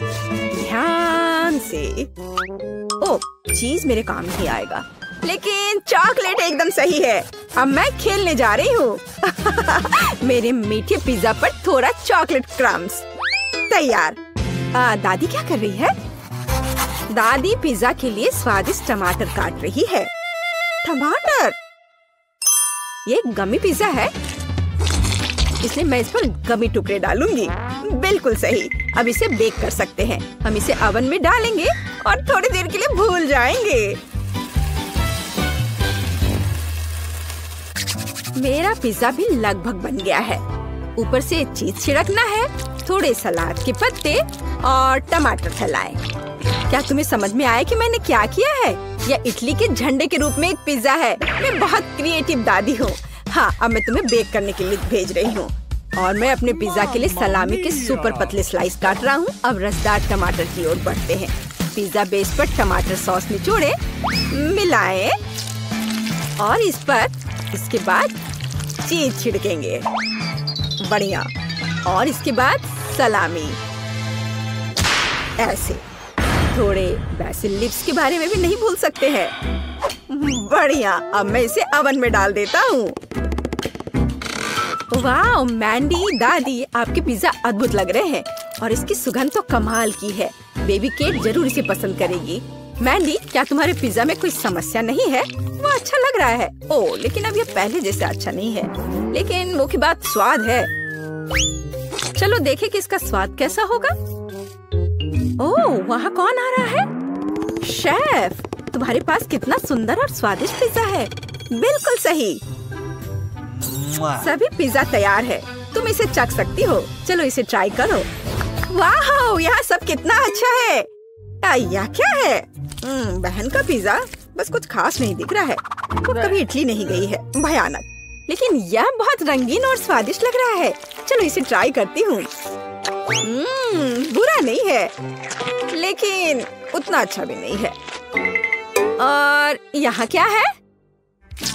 Speaker 1: ध्यान से। ओह, चीज मेरे काम नहीं आएगा, लेकिन चॉकलेट एकदम सही है। अब मैं खेलने जा रही हूँ। मेरे मीठे पिज्जा पर थोड़ा चॉकलेट क्रम्स। तैयार। दादी क्या कर रही है? दादी पिज्जा के लिए स्वादिष्ट टमाटर काट रही है। टमाटर? ये गमी पिज्जा है, इसलिए मैं इस पर गमी टुकड़े डालूंगी। बिल्कुल सही। अब इसे बेक कर सकते हैं। हम इसे ओवन में डालेंगे और थोड़ी देर के लिए भूल जाएंगे। मेरा पिज्जा भी लगभग बन गया है। ऊपर से चीज छिड़कना है, थोड़े सलाद के पत्ते और टमाटर फैलाएं। क्या तुम्हें समझ में आया कि मैंने क्या किया है? यह इटली के झंडे के रूप में एक पिज्जा है। मैं बहुत क्रिएटिव दादी हूँ। हाँ, अब मैं तुम्हें बेक करने के लिए भेज रही हूँ। और मैं अपने पिज्जा के लिए सलामी के सुपर पतले स्लाइस काट रहा हूँ। अब रसदार टमाटर की ओर बढ़ते हैं। पिज्जा बेस पर टमाटर सॉस निचोड़े, मिलाएं और इस पर इसके बाद चीज छिड़केंगे। बढ़िया। और इसके बाद सलामी। ऐसे थोड़े बेसिल लिप्स के बारे में भी नहीं भूल सकते हैं। बढ़िया। अब मैं इसे ओवन में डाल देता हूँ। वाह मैंडी, दादी, आपके पिज्जा अद्भुत लग रहे हैं और इसकी सुगंध तो कमाल की है। बेबी केट जरूर इसे पसंद करेगी। मैंडी, क्या तुम्हारे पिज्जा में कोई समस्या नहीं है? वो अच्छा लग रहा है। ओह, लेकिन अब ये पहले जैसा अच्छा नहीं है। लेकिन मुख्य बात स्वाद है। चलो देखें कि इसका स्वाद कैसा होगा। ओह, वहाँ कौन आ रहा है? शेफ, तुम्हारे पास कितना सुंदर और स्वादिष्ट पिज्जा है। बिल्कुल सही। सभी पिज्जा तैयार है। तुम इसे चख सकती हो। चलो इसे ट्राई करो। वाह, यहाँ सब कितना अच्छा है। यह क्या है? बहन का पिज्जा बस कुछ खास नहीं दिख रहा है। वो कभी इटली नहीं गई है, भयानक। लेकिन यह बहुत रंगीन और स्वादिष्ट लग रहा है। चलो इसे ट्राई करती हूँ। बुरा नहीं है, लेकिन उतना अच्छा भी नहीं है। और यहाँ क्या है?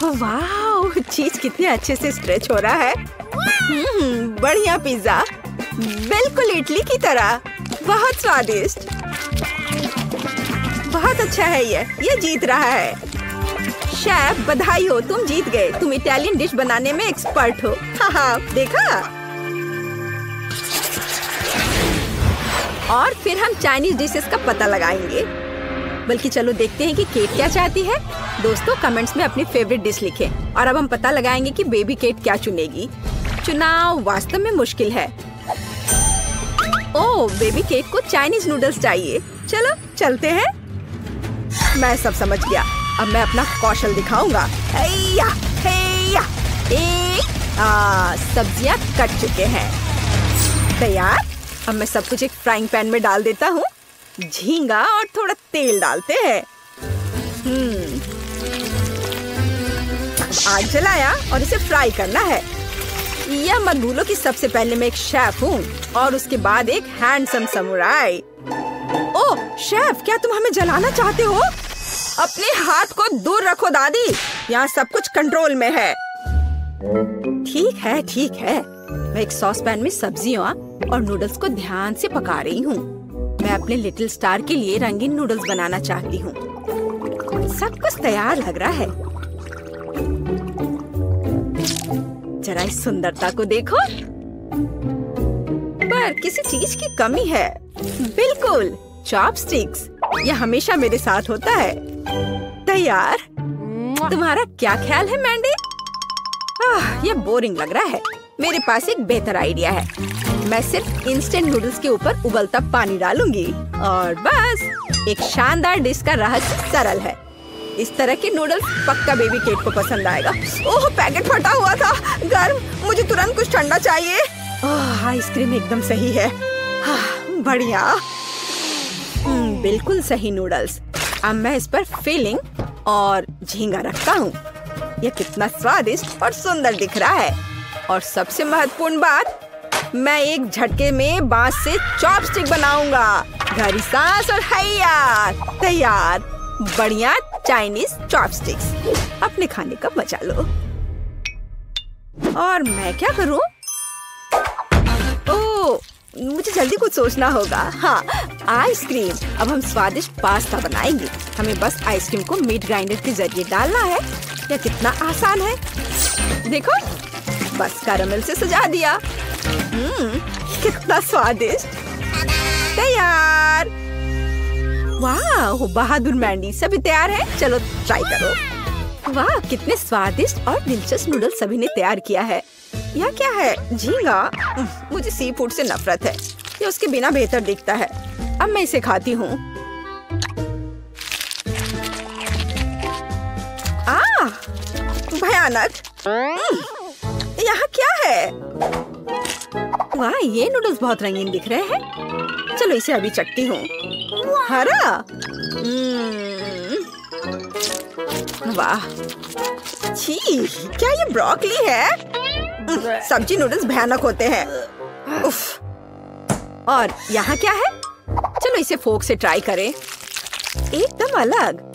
Speaker 1: वाह, चीज कितने अच्छे से स्ट्रेच हो रहा है। बढ़िया पिज्जा, बिल्कुल इडली की तरह, बहुत स्वादिष्ट। बहुत अच्छा है ये जीत रहा है। शेफ बधाई हो, तुम जीत गए। तुम इटालियन डिश बनाने में एक्सपर्ट हो। हाँ, देखा। और फिर हम चाइनीज डिशेस का पता लगाएंगे। बल्कि चलो देखते हैं कि केट क्या चाहती है। दोस्तों कमेंट्स में अपनी फेवरेट डिश लिखें। और अब हम पता लगाएंगे कि बेबी केट क्या चुनेगी। चुनाव वास्तव में मुश्किल है। ओह, बेबी केट को चाइनीज नूडल्स चाहिए। चलो चलते हैं। मैं सब समझ गया। अब मैं अपना कौशल दिखाऊंगा। हैया, हैया। सब्जियां कट चुके हैं। तैयार। अब मैं सब कुछ एक फ्राइंग पैन में डाल देता हूँ। झींगा और थोड़ा तेल डालते हैं। आग जलाया और इसे फ्राई करना है। यह मत भूलो कि सबसे पहले मैं एक शेफ हूँ और उसके बाद एक हैंडसम समुराई। ओह शेफ, क्या तुम हमें जलाना चाहते हो? अपने हाथ को दूर रखो दादी, यहाँ सब कुछ कंट्रोल में है। ठीक है, ठीक है। मैं एक सॉस पैन में सब्जियों और नूडल्स को ध्यान से पका रही हूँ। मैं अपने लिटिल स्टार के लिए रंगीन नूडल्स बनाना चाहती हूँ। सब कुछ तैयार लग रहा है। जरा इस सुंदरता को देखो। पर किसी चीज की कमी है। बिल्कुल, चॉपस्टिक्स। यह हमेशा मेरे साथ होता है। तैयार। तुम्हारा क्या ख्याल है मैंडी? यह बोरिंग लग रहा है। मेरे पास एक बेहतर आइडिया है। मैं सिर्फ इंस्टेंट नूडल्स के ऊपर उबलता पानी डालूंगी और बस। एक शानदार डिश का रहस्य सरल है। इस तरह के नूडल्स पक्का बेबी केट को पसंद आएगा। ओह, पैकेट फटा हुआ था। गर्म, मुझे तुरंत कुछ ठंडा चाहिए। आइसक्रीम एकदम सही है। बढ़िया। बिल्कुल सही नूडल्स। अब मैं इस पर फिलिंग और झींगा रखता हूँ। यह कितना स्वादिष्ट और सुंदर दिख रहा है। और सबसे महत्वपूर्ण बात, मैं एक झटके में बांस से चॉपस्टिक बनाऊंगा। गहरी सांस और हैया, तैयार। बढ़िया चाइनीज चॉपस्टिक्स। अपने खाने का मजा लो। और मैं क्या करूं? ओह, मुझे जल्दी कुछ सोचना होगा। हाँ, आइसक्रीम। अब हम स्वादिष्ट पास्ता बनाएंगे। हमें बस आइसक्रीम को मीट ग्राइंडर के जरिए डालना है। यह कितना आसान है। देखो, बस कैरेमल से सजा दिया। कितना स्वादिष्ट। तैयार। वाह, बहादुर मैंडी। सभी तैयार है? चलो ट्राई करो। वाह, कितने स्वादिष्ट और दिलचस्प नूडल्स सभी ने तैयार किया है। यह क्या है? झींगा। मुझे सी फूड से नफरत है। ये उसके बिना बेहतर दिखता है। अब मैं इसे खाती हूँ। भयानक। यहाँ क्या है? वाह, ये नूडल्स बहुत रंगीन दिख रहे हैं। चलो इसे अभी चखती हूँ। हरा। वाह, छी, क्या ये ब्रोकली है? सब्जी नूडल्स भयानक होते हैं। उफ। और यहाँ क्या है? चलो इसे फोक से ट्राई करें। एकदम अलग।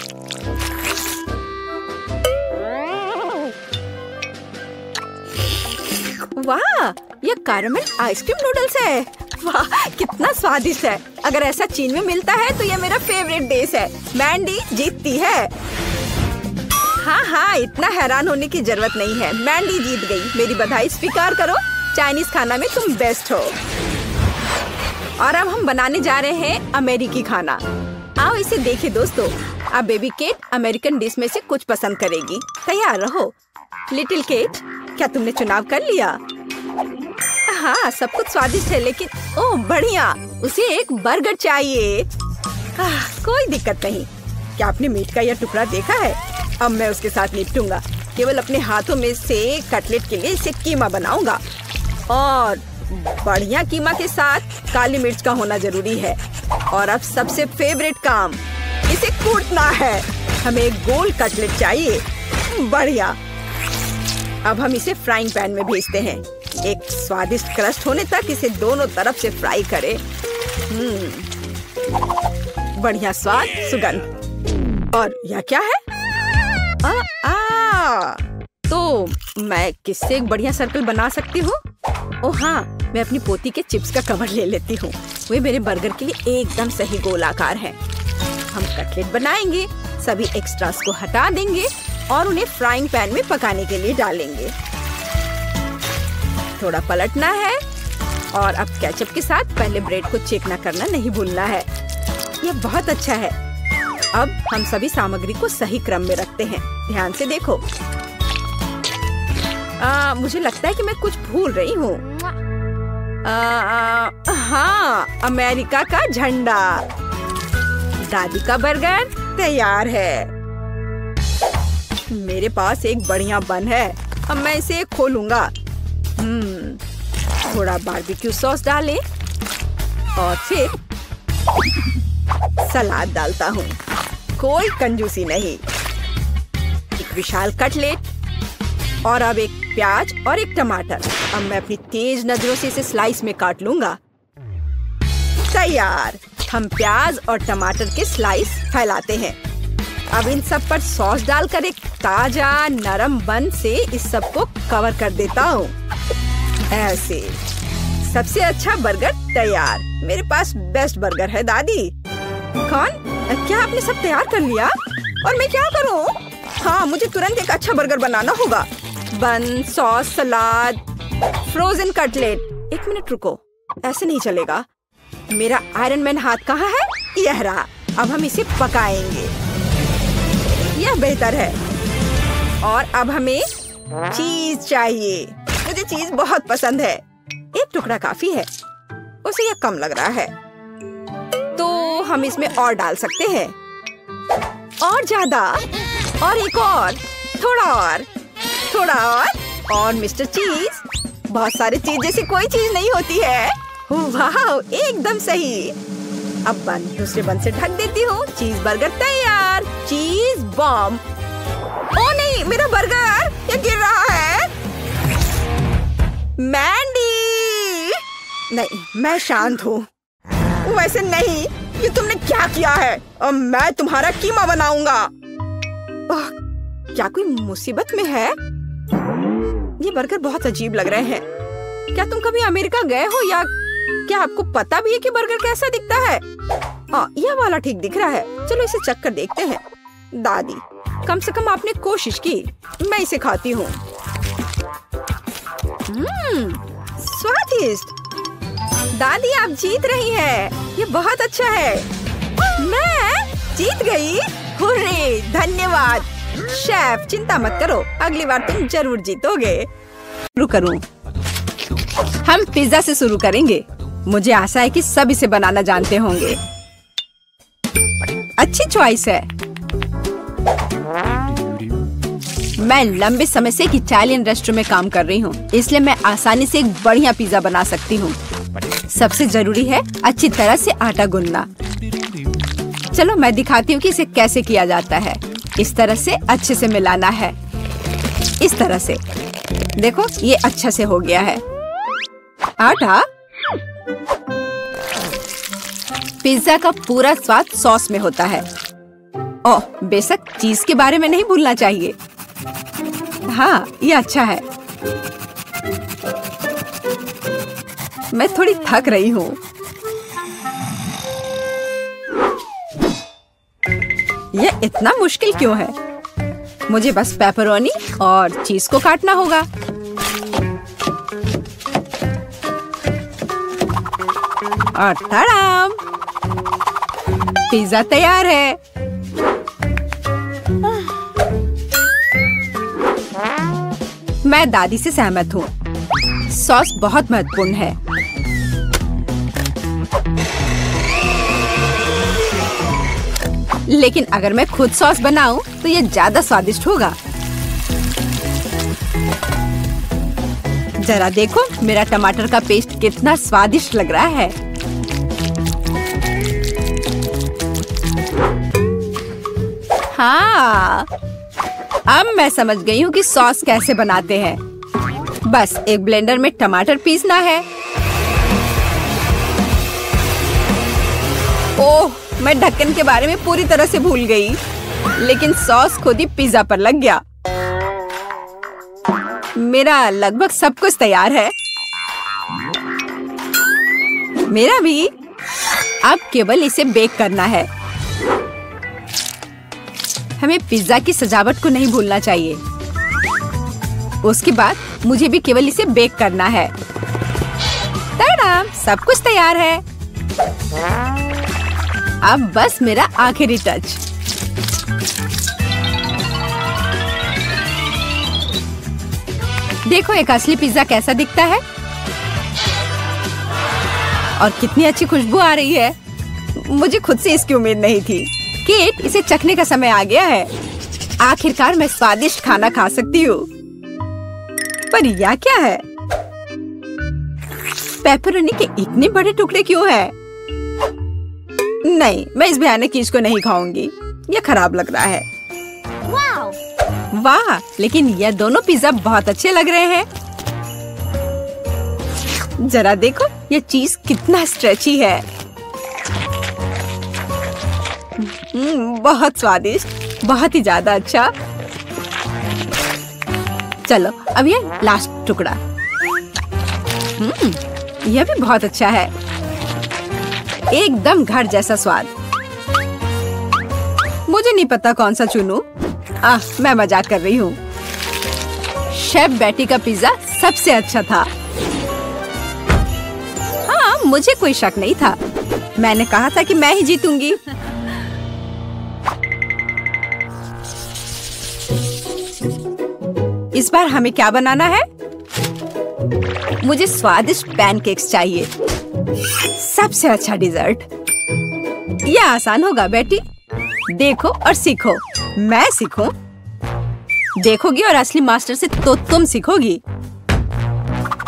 Speaker 1: वाह, ये कैरेमल आइसक्रीम नूडल्स है। वाह, कितना स्वादिष्ट है। अगर ऐसा चीन में मिलता है तो ये मेरा फेवरेट डिश है। मैंडी जीतती है। हाँ, इतना हैरान होने की जरूरत नहीं है। मैंडी जीत गई। मेरी बधाई स्वीकार करो। चाइनीज खाना में तुम बेस्ट हो। और अब हम बनाने जा रहे हैं अमेरिकी खाना। आओ इसे देखें दोस्तों। अब बेबी केट अमेरिकन डिश में से कुछ पसंद करेगी। तैयार रहो। लिटिल केट, क्या तुमने चुनाव कर लिया? हाँ, सब कुछ स्वादिष्ट है, लेकिन ओह बढ़िया, उसे एक बर्गर चाहिए। कोई दिक्कत नहीं। क्या आपने मीट का यह टुकड़ा देखा है? अब मैं उसके साथ निपटूंगा। केवल अपने हाथों में से कटलेट के लिए इसे कीमा बनाऊंगा। और बढ़िया कीमा के साथ काली मिर्च का होना जरूरी है। और अब सबसे फेवरेट काम, इसे कूटना है। हमें एक गोल कटलेट चाहिए। बढ़िया। अब हम इसे फ्राइंग पैन में भेजते हैं। एक स्वादिष्ट क्रस्ट होने तक इसे दोनों तरफ से फ्राई करें। बढ़िया स्वाद, सुगंध। और यह क्या है? तो मैं किससे एक बढ़िया सर्कल बना सकती हूँ? ओह हाँ, मैं अपनी पोती के चिप्स का कवर ले लेती हूँ। वे मेरे बर्गर के लिए एकदम सही गोल आकार है। हम कटलेट बनाएंगे, सभी एक्स्ट्रास को हटा देंगे और उन्हें फ्राइंग पैन में पकाने के लिए डालेंगे। थोड़ा पलटना है और अब केचप के साथ पहले ब्रेड को चेकना करना नहीं भूलना है। यह बहुत अच्छा है। अब हम सभी सामग्री को सही क्रम में रखते हैं। ध्यान से देखो। मुझे लगता है कि मैं कुछ भूल रही हूँ। हाँ, अमेरिका का झंडा। दादी का बर्गर तैयार है। मेरे पास एक बढ़िया बन है। अब मैं इसे खोलूंगा। थोड़ा बारबेक्यू सॉस डालें और फिर सलाद डालता हूँ। कोई कंजूसी नहीं। एक विशाल कटलेट और अब एक प्याज और एक टमाटर। अब मैं अपनी तेज नजरों से इसे स्लाइस में काट लूंगा। तैयार। हम प्याज और टमाटर के स्लाइस फैलाते हैं। अब इन सब पर सॉस डालकर एक ताजा नरम बन से इस सब को कवर कर देता हूँ। ऐसे सबसे अच्छा बर्गर तैयार। मेरे पास बेस्ट बर्गर है दादी। कौन? क्या आपने सब तैयार कर लिया? और मैं क्या करूँ? हाँ, मुझे तुरंत एक अच्छा बर्गर बनाना होगा। बन, सॉस, सलाद, फ्रोजन कटलेट। एक मिनट रुको, ऐसे नहीं चलेगा। मेरा आयरन मैन हाथ कहाँ है? यह रहा। अब हम इसे पकाएंगे। यह बेहतर है। और अब हमें चीज चाहिए। मुझे चीज बहुत पसंद है। एक टुकड़ा काफी है। उसे यह कम लग रहा है, तो हम इसमें और डाल सकते हैं। और ज्यादा, और एक और, थोड़ा और, थोड़ा और मिस्टर चीज। बहुत सारे चीज जैसी कोई चीज नहीं होती है। वाह, एकदम सही। अब बन दूसरे बन से ढक देती हूँ। चीज बर्गर तैयार। चीज बॉम्ब। ओ नहीं, मेरा बर्गर ये गिर रहा है। मैंडी! नहीं, मैं शांत हूँ। वैसे नहीं, ये तुमने क्या किया है? अब मैं तुम्हारा कीमा बनाऊंगा। क्या कोई मुसीबत में है? ये बर्गर बहुत अजीब लग रहे हैं। क्या तुम कभी अमेरिका गए हो या क्या आपको पता भी है कि बर्गर कैसा दिखता है? यह वाला ठीक दिख रहा है। चलो इसे चख कर देखते हैं। दादी, कम से कम आपने कोशिश की। मैं इसे खाती हूँ। स्वादिष्ट। दादी, आप जीत रही हैं। ये बहुत अच्छा है। मैं जीत गई। हुर्रे, धन्यवाद शेफ। चिंता मत करो, अगली बार तुम जरूर जीतोगे। शुरू करूं? हम पिज्जा से शुरू करेंगे। मुझे आशा है कि सब इसे बनाना जानते होंगे। अच्छी चॉइस है। मैं लंबे समय से एक इटालियन रेस्टोरेंट में काम कर रही हूँ, इसलिए मैं आसानी से एक बढ़िया पिज्जा बना सकती हूँ। सबसे जरूरी है अच्छी तरह से आटा गूंदना। चलो मैं दिखाती हूँ कि इसे कैसे किया जाता है। इस तरह से अच्छे से मिलाना है। इस तरह से देखो, ये अच्छा से हो गया है। आटा। पिज्जा का पूरा स्वाद सॉस में होता है। ओह, बेशक चीज के बारे में नहीं भूलना चाहिए। हाँ, ये अच्छा है। मैं थोड़ी थक रही हूँ। यह इतना मुश्किल क्यों है? मुझे बस पेपरोनी और चीज को काटना होगा। और तड़ाम! पिज्जा तैयार है। मैं दादी से सहमत हूँ। सॉस बहुत महत्वपूर्ण है। लेकिन अगर मैं खुद सॉस बनाऊं तो ये ज्यादा स्वादिष्ट होगा। जरा देखो मेरा टमाटर का पेस्ट कितना स्वादिष्ट लग रहा है। हाँ, अब मैं समझ गई हूँ कि सॉस कैसे बनाते हैं। बस एक ब्लेंडर में टमाटर पीसना है। ओह, मैं ढक्कन के बारे में पूरी तरह से भूल गई, लेकिन सॉस खुद ही पिज्जा पर लग गया। मेरा लगभग सब कुछ तैयार है। मेरा भी। अब केवल इसे बेक करना है। हमें पिज्जा की सजावट को नहीं भूलना चाहिए। उसके बाद मुझे भी केवल इसे बेक करना है। टाडा, सब कुछ तैयार है। अब बस मेरा आखिरी टच। देखो एक असली पिज्जा कैसा दिखता है और कितनी अच्छी खुशबू आ रही है। मुझे खुद से इसकी उम्मीद नहीं थी। केट, इसे चखने का समय आ गया है। आखिरकार मैं स्वादिष्ट खाना खा सकती हूँ। पर यह क्या है? पेपरोनी के इतने बड़े टुकड़े क्यों हैं? नहीं, मैं इस भयानक चीज को नहीं खाऊंगी। यह खराब लग रहा है। वाह, लेकिन यह दोनों पिज्जा बहुत अच्छे लग रहे हैं। जरा देखो यह चीज कितना स्ट्रेची है। बहुत स्वादिष्ट, बहुत ही ज्यादा अच्छा। चलो अब ये लास्ट टुकड़ा। यह भी बहुत अच्छा है। एकदम घर जैसा स्वाद। मुझे नहीं पता कौन सा चुनूं। मैं मजाक कर रही हूँ। शेफ बेटी का पिज्जा सबसे अच्छा था। हाँ, मुझे कोई शक नहीं था। मैंने कहा था कि मैं ही जीतूंगी। इस बार हमें क्या बनाना है? मुझे स्वादिष्ट पैनकेक्स चाहिए। सबसे अच्छा डिजर्ट। यह आसान होगा बेटी। देखो और सीखो। मैं सीखूं? देखोगी और असली मास्टर से तो तुम सीखोगी।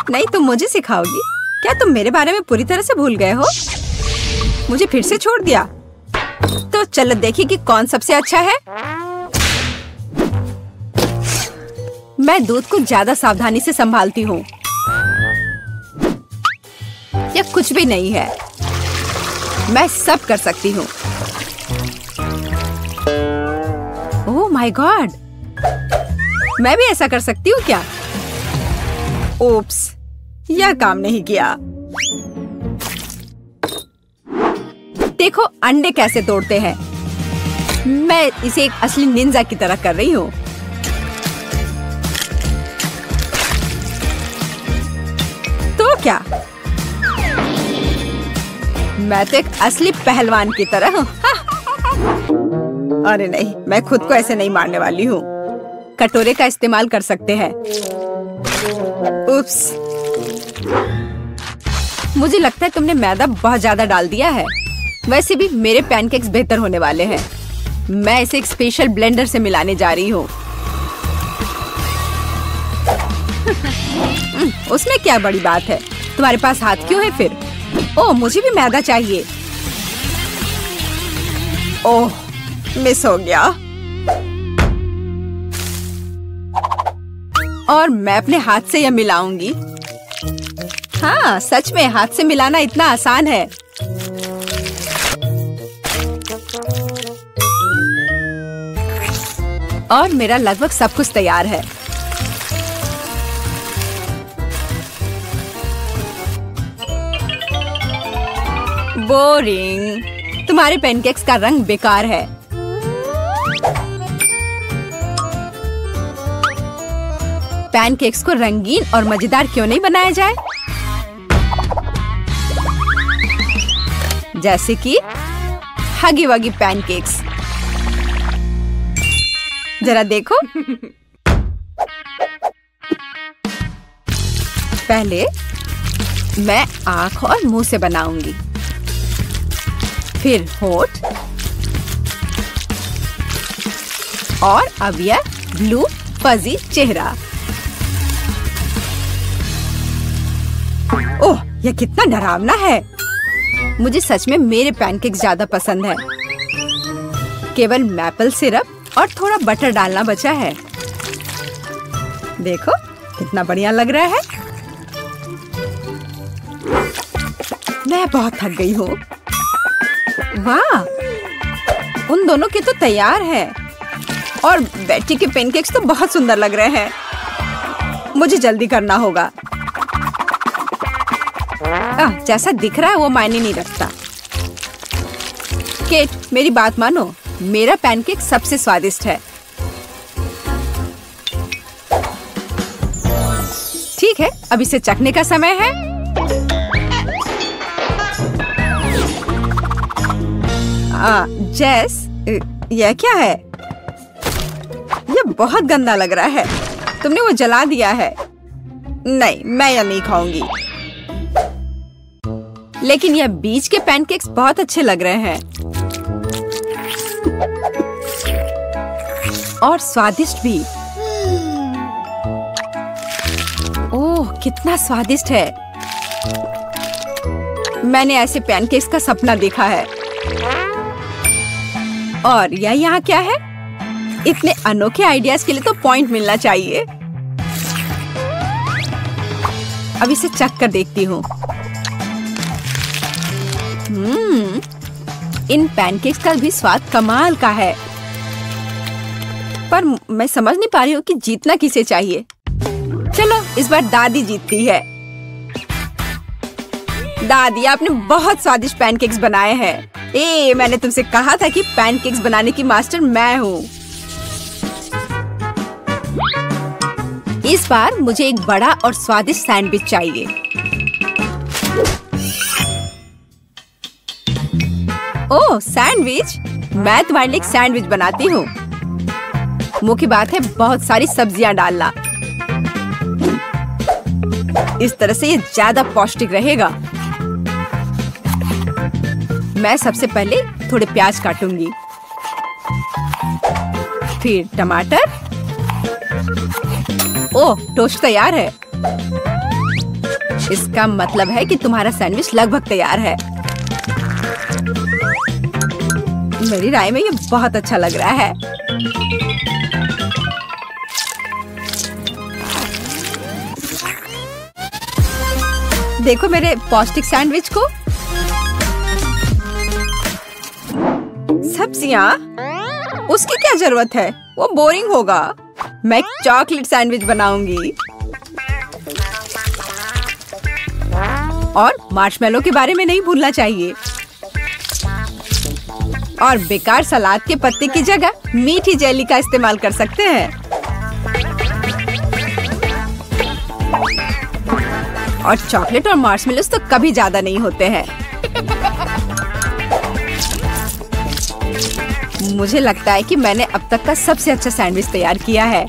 Speaker 1: नहीं, तुम मुझे सिखाओगी। क्या तुम मेरे बारे में पूरी तरह से भूल गए हो? मुझे फिर से छोड़ दिया। तो चलो देखिए कि कौन सबसे अच्छा है। मैं दूध को ज्यादा सावधानी से संभालती हूँ। यह कुछ भी नहीं है। मैं सब कर सकती हूँ। ओह माय गॉड, मैं भी ऐसा कर सकती हूँ क्या? ओप्स, यह काम नहीं किया। देखो अंडे कैसे तोड़ते हैं। मैं इसे एक असली निंजा की तरह कर रही हूँ। तो क्या? मैं तो एक असली पहलवान की तरह हूँ। अरे नहीं, मैं खुद को ऐसे नहीं मारने वाली हूँ। कटोरे का इस्तेमाल कर सकते हैं। उप्स, मुझे लगता है तुमने मैदा बहुत ज्यादा डाल दिया है। वैसे भी मेरे पैनकेक्स बेहतर होने वाले हैं। मैं इसे एक स्पेशल ब्लेंडर से मिलाने जा रही हूँ। उसमें क्या बड़ी बात है? तुम्हारे पास हाथ क्यों है फिर? ओह, मुझे भी मैदा चाहिए। ओह, मिस हो गया। और मैं अपने हाथ से यह मिलाऊंगी। हाँ, सच में हाथ से मिलाना इतना आसान है। और मेरा लगभग सब कुछ तैयार है। बोरिंग। तुम्हारे पैनकेक्स का रंग बेकार है। पैनकेक्स को रंगीन और मजेदार क्यों नहीं बनाया जाए? जैसे कि हगी वगी पैनकेक्स। जरा देखो। पहले मैं आँख और मुंह से बनाऊंगी, फिर होठ, और अब यह ब्लू फजी चेहरा। यह कितना डरावना है। मुझे सच में मेरे पैनकेक्स ज्यादा पसंद है। केवल मैपल सिरप और थोड़ा बटर डालना बचा है। देखो कितना बढ़िया लग रहा है। मैं बहुत थक गई हूँ। वाह, उन दोनों के तो तैयार है और बेटी के पैनकेक्स तो बहुत सुंदर लग रहे हैं। मुझे जल्दी करना होगा। जैसा दिख रहा है वो मायने नहीं रखता। केट, मेरी बात मानो, मेरा पैनकेक सबसे स्वादिष्ट है। ठीक है, अब इसे चखने का समय है। जेस, यह क्या है? यह बहुत गंदा लग रहा है। तुमने वो जला दिया है। नहीं, मैं यह नहीं खाऊंगी। लेकिन यह बीज के पैनकेक्स बहुत अच्छे लग रहे हैं और स्वादिष्ट भी। ओह, कितना स्वादिष्ट है। मैंने ऐसे पैनकेक्स का सपना देखा है। और यह यहाँ क्या है? इतने अनोखे आइडियाज के लिए तो पॉइंट मिलना चाहिए। अब इसे चख कर देखती हूँ। इन पैनकेक्स का भी स्वाद कमाल का है। पर मैं समझ नहीं पा रही हूँ कि जीतना किसे चाहिए। चलो, इस बार दादी जीतती है। दादी, आपने बहुत स्वादिष्ट पैनकेक्स बनाए हैं। मैंने तुमसे कहा था कि पैनकेक्स बनाने की मास्टर मैं हूँ। इस बार मुझे एक बड़ा और स्वादिष्ट सैंडविच चाहिए। ओह, सैंडविच? मैं तुम्हारे लिए एक सैंडविच बनाती हूँ। मुख्य बात है बहुत सारी सब्जियां डालना। इस तरह से ये ज्यादा पौष्टिक रहेगा। मैं सबसे पहले थोड़े प्याज काटूंगी, फिर टमाटर। ओह, टोस्ट तैयार है। इसका मतलब है कि तुम्हारा सैंडविच लगभग तैयार है। मेरी राय में ये बहुत अच्छा लग रहा है। देखो मेरे पौष्टिक सैंडविच को। सब्जियां? उसकी क्या जरूरत है? वो बोरिंग होगा। मैं एक चॉकलेट सैंडविच बनाऊंगी। और मार्शमेलो के बारे में नहीं भूलना चाहिए। और बेकार सलाद के पत्ते की जगह मीठी जेली का इस्तेमाल कर सकते हैं। और चॉकलेट और मार्शमेलोस तो कभी ज्यादा नहीं होते हैं। मुझे लगता है कि मैंने अब तक का सबसे अच्छा सैंडविच तैयार किया है।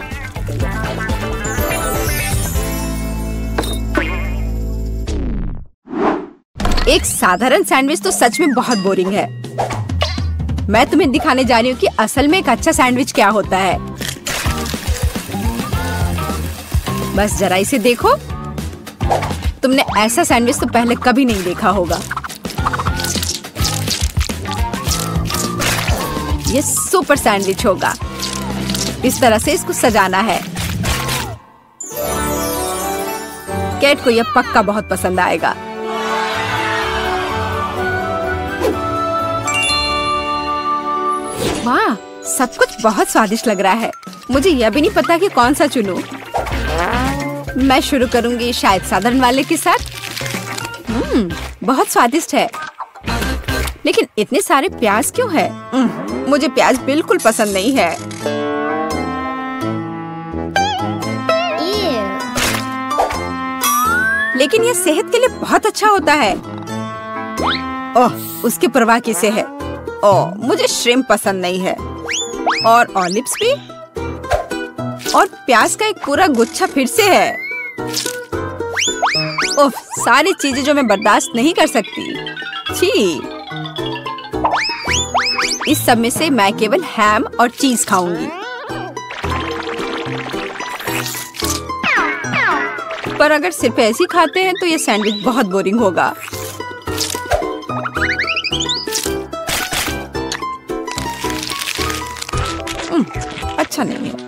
Speaker 1: एक साधारण सैंडविच तो सच में बहुत बोरिंग है। मैं तुम्हें दिखाने जा रही हूँ कि असल में एक अच्छा सैंडविच क्या होता है। बस जरा इसे देखो। तुमने ऐसा सैंडविच तो पहले कभी नहीं देखा होगा। ये सुपर सैंडविच होगा। इस तरह से इसको सजाना है। केट को यह पक्का बहुत पसंद आएगा। वाह, सब कुछ बहुत स्वादिष्ट लग रहा है। मुझे यह भी नहीं पता कि कौन सा चुनूं। मैं शुरू करूंगी शायद साधारण वाले के साथ। बहुत स्वादिष्ट है। लेकिन इतने सारे प्याज क्यों है? मुझे प्याज बिल्कुल पसंद नहीं है। लेकिन यह सेहत के लिए बहुत अच्छा होता है। ओह, उसकी परवाह किसे है? ओह, मुझे श्रिम्प पसंद नहीं है। और ऑलिव्स भी। और प्याज का एक पूरा गुच्छा फिर से है। ओह, सारी चीजें जो मैं बर्दाश्त नहीं कर सकती। छी। इस सब में से मैं केवल हैम और चीज खाऊंगी। पर अगर सिर्फ ऐसे ही खाते हैं तो ये सैंडविच बहुत बोरिंग होगा। अच्छा नहीं है।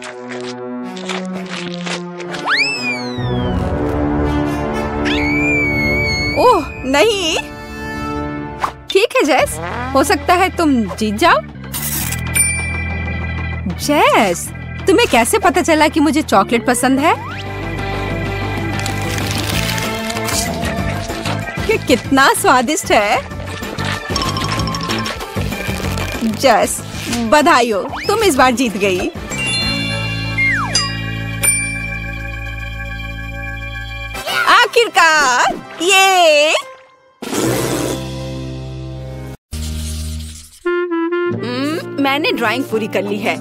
Speaker 1: ओह नहीं, ठीक है जेस, हो सकता है तुम जीत जाओ। जेस, तुम्हें कैसे पता चला कि मुझे चॉकलेट पसंद है? ये कितना स्वादिष्ट है। जेस, बधाई हो, तुम इस बार जीत गई। आखिरकार, ये मैंने ड्राइंग पूरी कर ली है।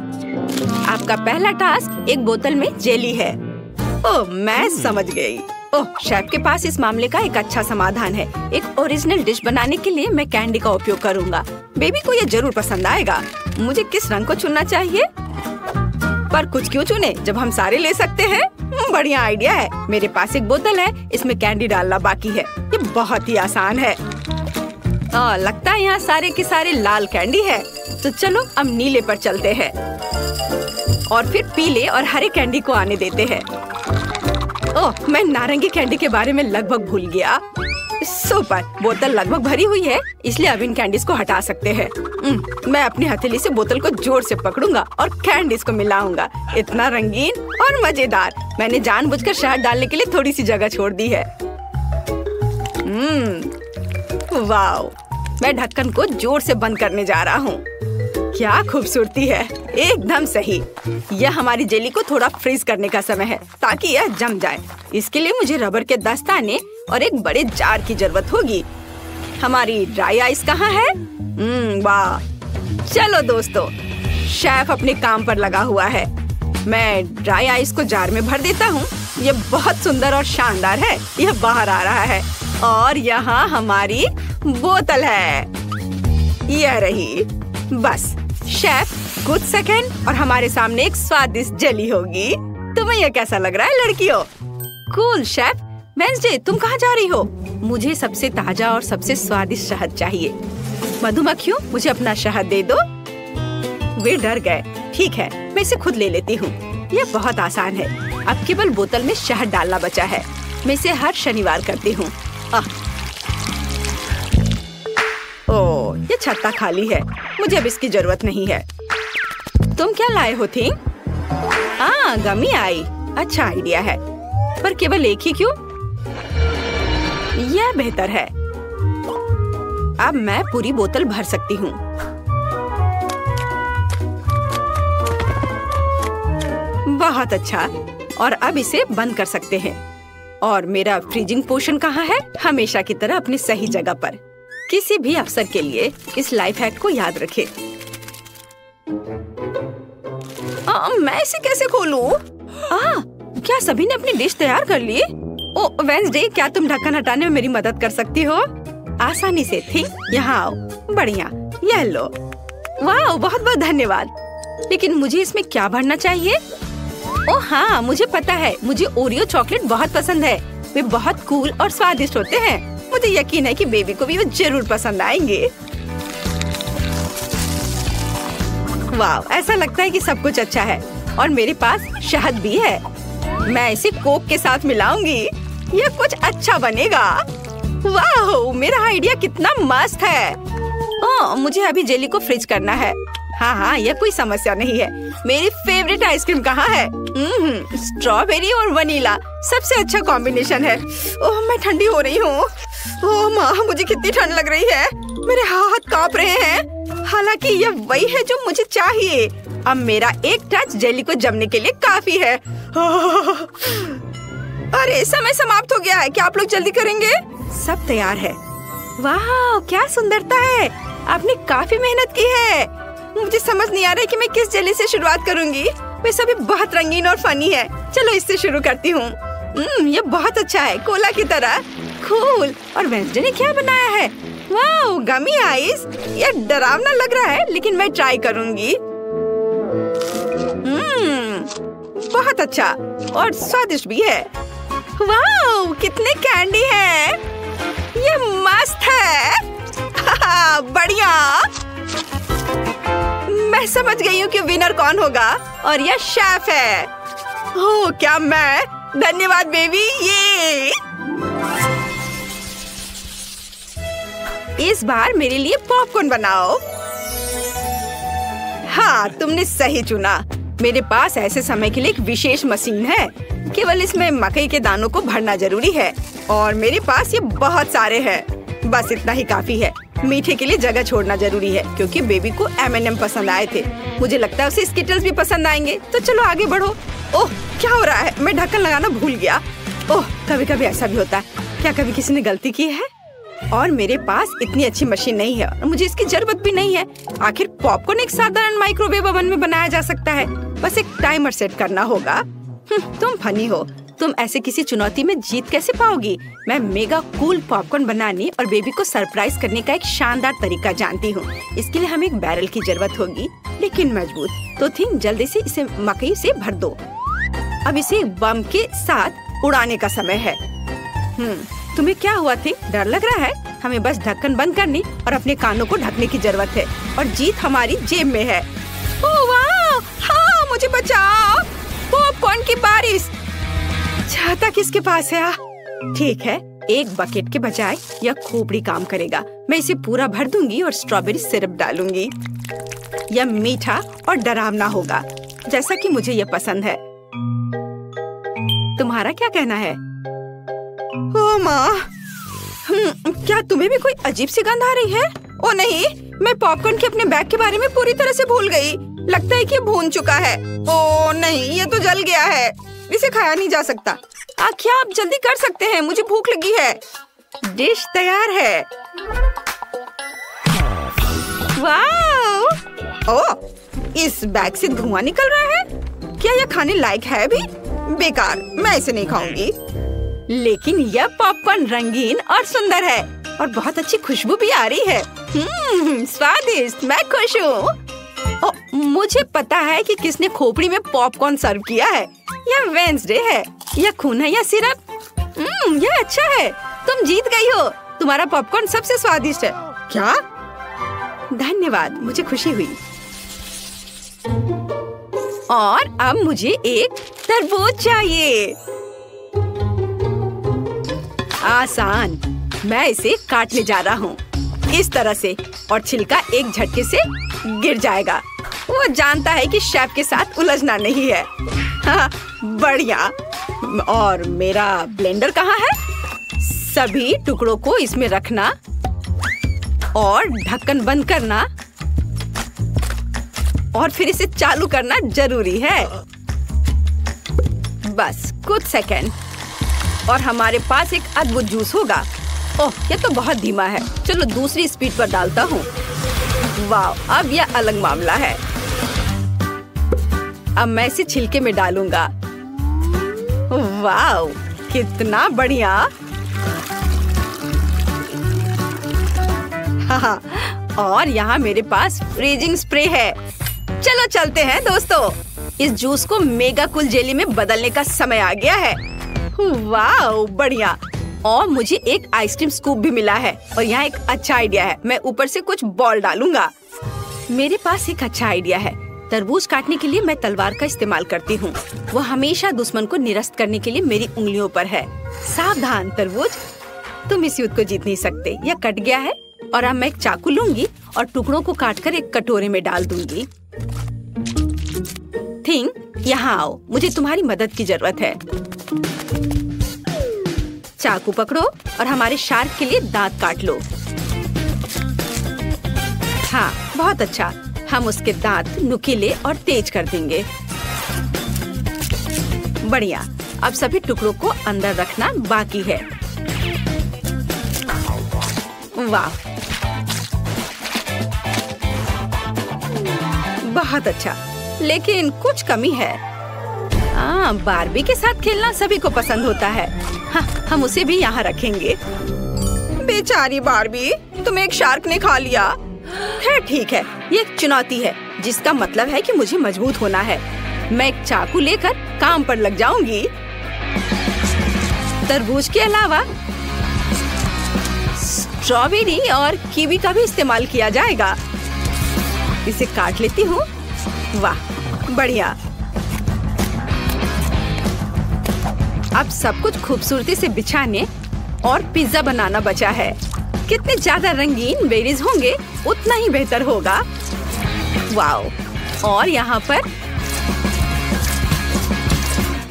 Speaker 1: आपका पहला टास्क एक बोतल में जेली है। ओह, मैं समझ गई। ओह, शेफ के पास इस मामले का एक अच्छा समाधान है। एक ओरिजिनल डिश बनाने के लिए मैं कैंडी का उपयोग करूंगा। बेबी को ये जरूर पसंद आएगा। मुझे किस रंग को चुनना चाहिए? पर कुछ क्यों चुने जब हम सारे ले सकते हैं? बढ़िया आइडिया है। मेरे पास एक बोतल है, इसमें कैंडी डालना बाकी है। ये बहुत ही आसान है। लगता है यहाँ सारे के सारे लाल कैंडी है। तो चलो अब नीले पर चलते हैं और फिर पीले और हरे कैंडी को आने देते हैं। ओह, मैं नारंगी कैंडी के बारे में लगभग भूल गया। सुपर, बोतल लगभग भरी हुई है, इसलिए अब इन कैंडीज को हटा सकते हैं। मैं अपनी हथेली से बोतल को जोर से पकड़ूंगा और कैंडीज को मिलाऊंगा। इतना रंगीन और मजेदार। मैंने जानबूझकर शहद डालने के लिए थोड़ी सी जगह छोड़ दी है। वाह, मैं ढक्कन को जोर से बंद करने जा रहा हूँ। क्या खूबसूरती है, एकदम सही। यह हमारी जेली को थोड़ा फ्रीज करने का समय है ताकि यह जम जाए। इसके लिए मुझे रबर के दस्ताने और एक बड़े जार की जरूरत होगी। हमारी ड्राई आइस कहाँ है? वाह, चलो दोस्तों, शेफ अपने काम पर लगा हुआ है। मैं ड्राई आइस को जार में भर देता हूँ। यह बहुत सुंदर और शानदार है। यह बाहर आ रहा है और यहाँ हमारी बोतल है। यह रही। बस शेफ, कुछ सेकंड और हमारे सामने एक स्वादिष्ट जेली होगी। तुम्हें यह कैसा लग रहा है लड़कियों? Cool chef. वेंसडे, तुम कहाँ जा रही हो? मुझे सबसे ताजा और सबसे स्वादिष्ट शहद चाहिए। मधुमक्खियों, मुझे अपना शहद दे दो। वे डर गए। ठीक है, मैं इसे खुद ले लेती हूँ। यह बहुत आसान है। अब केवल बोतल में शहद डालना बचा है। मैं इसे हर शनिवार करती हूँ। ओह, ये छत्ता खाली है। मुझे अब इसकी जरूरत नहीं है। तुम क्या लाए हो थी? गमी आई। अच्छा आइडिया है, पर केवल एक ही क्यों? यह बेहतर है। अब मैं पूरी बोतल भर सकती हूँ। बहुत अच्छा। और अब इसे बंद कर सकते हैं। और मेरा फ्रीजिंग पोर्शन कहाँ है? हमेशा की तरह अपनी सही जगह पर। किसी भी अवसर के लिए इस लाइफ हैक को याद रखें। मैं इसे कैसे खोलूं? क्या सभी ने अपनी डिश तैयार कर ली? ओह वेंसडे, क्या तुम ढक्कन हटाने में मेरी मदद कर सकती हो? आसानी से थी। यहाँ आओ। बढ़िया, यह लो। वाह, बहुत बहुत धन्यवाद। लेकिन मुझे इसमें क्या भरना चाहिए? ओह हाँ, मुझे पता है। मुझे ओरियो चॉकलेट बहुत पसंद है। वे बहुत कूल और स्वादिष्ट होते हैं। मुझे यकीन है कि बेबी को भी वो जरूर पसंद आएंगे। वाह, ऐसा लगता है कि सब कुछ अच्छा है और मेरे पास शहद भी है। मैं इसे कोक के साथ मिलाऊंगी। यह कुछ अच्छा बनेगा। वाह, मेरा आइडिया कितना मस्त है। मुझे अभी जेली को फ्रीज करना है। हाँ, यह कोई समस्या नहीं है। मेरी फेवरेट आइसक्रीम कहाँ है? स्ट्रॉबेरी और वनीला सबसे अच्छा कॉम्बिनेशन है। ओह, मैं ठंडी हो रही हूँ। ओह माँ, मुझे कितनी ठंड लग रही है। मेरे हाथ कांप रहे हैं। हालांकि यह वही है जो मुझे चाहिए। अब मेरा एक टच जेली को जमने के लिए काफी है। अरे, समय समाप्त हो गया है। क्या आप लोग जल्दी करेंगे? सब तैयार है। वाह, क्या सुंदरता है। आपने काफी मेहनत की है। मुझे समझ नहीं आ रहा है कि मैं किस जेली से शुरुआत करूंगी। वे सभी बहुत रंगीन और फनी है। चलो इससे शुरू करती हूँ। ये बहुत अच्छा है, कोला की तरह। कूल। और वेंसडे ने क्या बनाया है? वाह, गमी आइस। यह डरावना लग रहा है, लेकिन मैं ट्राई करूंगी। बहुत अच्छा और स्वादिष्ट भी है। वाह, कितने कैंडी है, ये मस्त है। बढ़िया, मैं समझ गई हूँ कि विनर कौन होगा और यह शेफ है। ओह, क्या मैं? धन्यवाद बेबी। ये इस बार मेरे लिए पॉपकॉर्न बनाओ। हाँ, तुमने सही चुना। मेरे पास ऐसे समय के लिए एक विशेष मशीन है। केवल इसमें मकई के दानों को भरना जरूरी है और मेरे पास ये बहुत सारे हैं। बस इतना ही काफी है। मीठे के लिए जगह छोड़ना जरूरी है क्योंकि बेबी को M&M पसंद आए थे। मुझे लगता है उसे स्किटल्स भी पसंद आएंगे। तो चलो आगे बढ़ो। ओह, क्या हो रहा है? मैं ढक्कन लगाना भूल गया। ओह, कभी कभी ऐसा भी होता है। क्या कभी किसी ने गलती की है? और मेरे पास इतनी अच्छी मशीन नहीं है और मुझे इसकी जरूरत भी नहीं है। आखिर पॉपकॉर्न एक साधारण माइक्रोवेव ओवन में बनाया जा सकता है। बस एक टाइमर सेट करना होगा। तुम फनी हो। तुम ऐसे किसी चुनौती में जीत कैसे पाओगी? मैं मेगा कूल पॉपकॉर्न बनाने और बेबी को सरप्राइज करने का एक शानदार तरीका जानती हूँ। इसके लिए हमें एक बैरल की जरूरत होगी, लेकिन मजबूत। तो थिंग, जल्दी से इसे मकई से भर दो। अब इसे बम के साथ उड़ाने का समय है। तुम्हें क्या हुआ थी? डर लग रहा है? हमें बस ढक्कन बंद करने और अपने कानों को ढकने की जरूरत है और जीत हमारी जेब में है। ओह वाह! हाँ, मुझे बचाओ। पॉपकॉर्न की बारिश। छाता किसके पास है? ठीक है, एक बकेट के बजाय यह खोपड़ी काम करेगा। मैं इसे पूरा भर दूंगी और स्ट्रॉबेरी सिरप डालूंगी। यह मीठा और डरावना होगा, जैसा कि मुझे यह पसंद है। तुम्हारा क्या कहना है? ओह माँ, क्या तुम्हें भी कोई अजीब सी गंध आ रही है? ओ नहीं, मैं पॉपकॉर्न के अपने बैग के बारे में पूरी तरह से भूल गई। लगता है कि भून चुका है। ओ नहीं, ये तो जल गया है। इसे खाया नहीं जा सकता। क्या आप जल्दी कर सकते हैं? मुझे भूख लगी है। डिश तैयार है। वाह! ओह, इस बैग से धुआं निकल रहा है। क्या यह खाने लायक है भी? बेकार, मैं इसे नहीं खाऊंगी। लेकिन यह पॉपकॉर्न रंगीन और सुंदर है और बहुत अच्छी खुशबू भी आ रही है। स्वादिष्ट, मैं खुश हूँ। मुझे पता है कि किसने खोपड़ी में पॉपकॉर्न सर्व किया है। यह वेंसडे है। यह खून है या सिरप? यह अच्छा है। तुम जीत गई हो। तुम्हारा पॉपकॉर्न सबसे स्वादिष्ट है। क्या? धन्यवाद, मुझे खुशी हुई। और अब मुझे एक तरबूज चाहिए। आसान, मैं इसे काटने जा रहा हूँ इस तरह से और छिलका एक झटके से गिर जाएगा। वो जानता है कि शेफ के साथ उलझना नहीं है। हाँ, बढ़िया। और मेरा ब्लेंडर कहाँ है? सभी टुकड़ों को इसमें रखना और ढक्कन बंद करना और फिर इसे चालू करना जरूरी है। बस कुछ सेकंड और हमारे पास एक अद्भुत जूस होगा। ओह, ये तो बहुत धीमा है। चलो दूसरी स्पीड पर डालता हूँ। वाह, अब यह अलग मामला है। अब मैं इसे छिलके में डालूंगा। वाह, कितना बढ़िया। हाँ, और यहाँ मेरे पास फ्रीजिंग स्प्रे है। चलो चलते हैं दोस्तों। इस जूस को मेगा कूल जेली में बदलने का समय आ गया है। वाह, बढ़िया। और मुझे एक आइसक्रीम स्कूप भी मिला है और यहाँ एक अच्छा आइडिया है। मैं ऊपर से कुछ बॉल डालूंगा। मेरे पास एक अच्छा आइडिया है। तरबूज काटने के लिए मैं तलवार का इस्तेमाल करती हूँ। वो हमेशा दुश्मन को निरस्त करने के लिए मेरी उंगलियों पर है। सावधान तरबूज, तुम इस युद्ध को जीत नहीं सकते। यह कट गया है और अब मैं एक चाकू लूंगी और टुकड़ों को काटकर एक कटोरे में डाल दूंगी। थिंग, यहाँ आओ, मुझे तुम्हारी मदद की जरूरत है। चाकू पकड़ो और हमारे शार्क के लिए दांत काट लो। हाँ, बहुत अच्छा। हम उसके दांत नुकीले और तेज कर देंगे। बढ़िया। अब सभी टुकड़ों को अंदर रखना बाकी है। वाह, बहुत अच्छा, लेकिन कुछ कमी है। बारबी के साथ खेलना सभी को पसंद होता है। हाँ, हम उसे भी यहाँ रखेंगे। बेचारी बारबी, तुम्हें एक शार्क ने खा लिया। खैर ठीक है, ये एक चुनौती है, जिसका मतलब है कि मुझे मजबूत होना है। मैं एक चाकू लेकर काम पर लग जाऊंगी। तरबूज के अलावा स्ट्रॉबेरी और कीवी का भी इस्तेमाल किया जाएगा। इसे काट लेती हूँ। वाह, बढ़िया। अब सब कुछ खूबसूरती से बिछाने और पिज्जा बनाना बचा है। कितने ज्यादा रंगीन बेरीज होंगे उतना ही बेहतर होगा। वाह, और यहाँ पर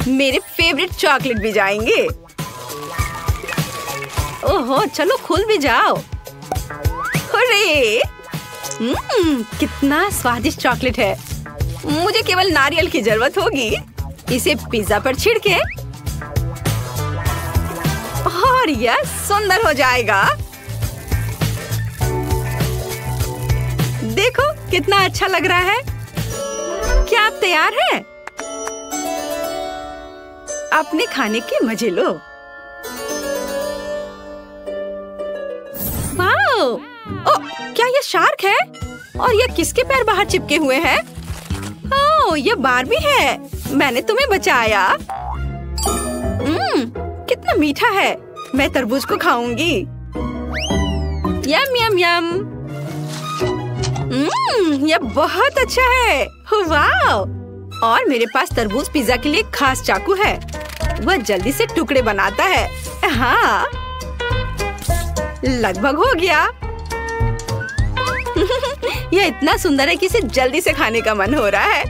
Speaker 1: मेरे फेवरेट चॉकलेट भी जाएंगे। ओहो, चलो खुल भी जाओ। अरे कितना स्वादिष्ट चॉकलेट है। मुझे केवल नारियल की जरूरत होगी। इसे पिज्जा पर छिड़के और यह सुंदर हो जाएगा। देखो कितना अच्छा लग रहा है। क्या आप तैयार हैं? अपने खाने के मजे लो। वाओ! ओह, क्या ये शार्क है? और ये किसके पैर बाहर चिपके हुए हैं? ओह, ये बारबी है। मैंने तुम्हें बचाया। कितना मीठा है। मैं तरबूज को खाऊंगी। यम यम यम। यह बहुत अच्छा है। वाओ! और मेरे पास तरबूज पिज्जा के लिए खास चाकू है। वह जल्दी से टुकड़े बनाता है। हाँ, लगभग हो गया। यह इतना सुंदर है कि इसे जल्दी से खाने का मन हो रहा है।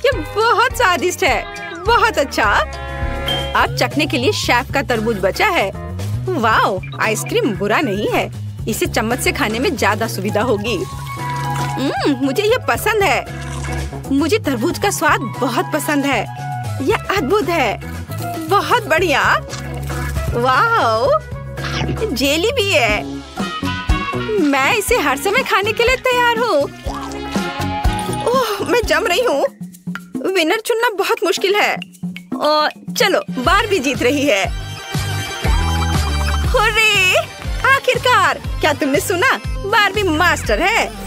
Speaker 1: यह बहुत स्वादिष्ट है। बहुत अच्छा। अब चखने के लिए शेफ का तरबूज बचा है। वाओ, आइसक्रीम बुरा नहीं है। इसे चम्मच से खाने में ज्यादा सुविधा होगी। मुझे ये पसंद है। मुझे तरबूज का स्वाद बहुत पसंद है। यह अद्भुत है। बहुत बढ़िया। वाओ, जेली भी है। मैं इसे हर समय खाने के लिए तैयार हूँ। ओह, मैं जम रही हूँ। विनर चुनना बहुत मुश्किल है। और चलो, बारबी जीत रही है। हुर्रे! आखिरकार, क्या तुमने सुना? बारबी मास्टर है।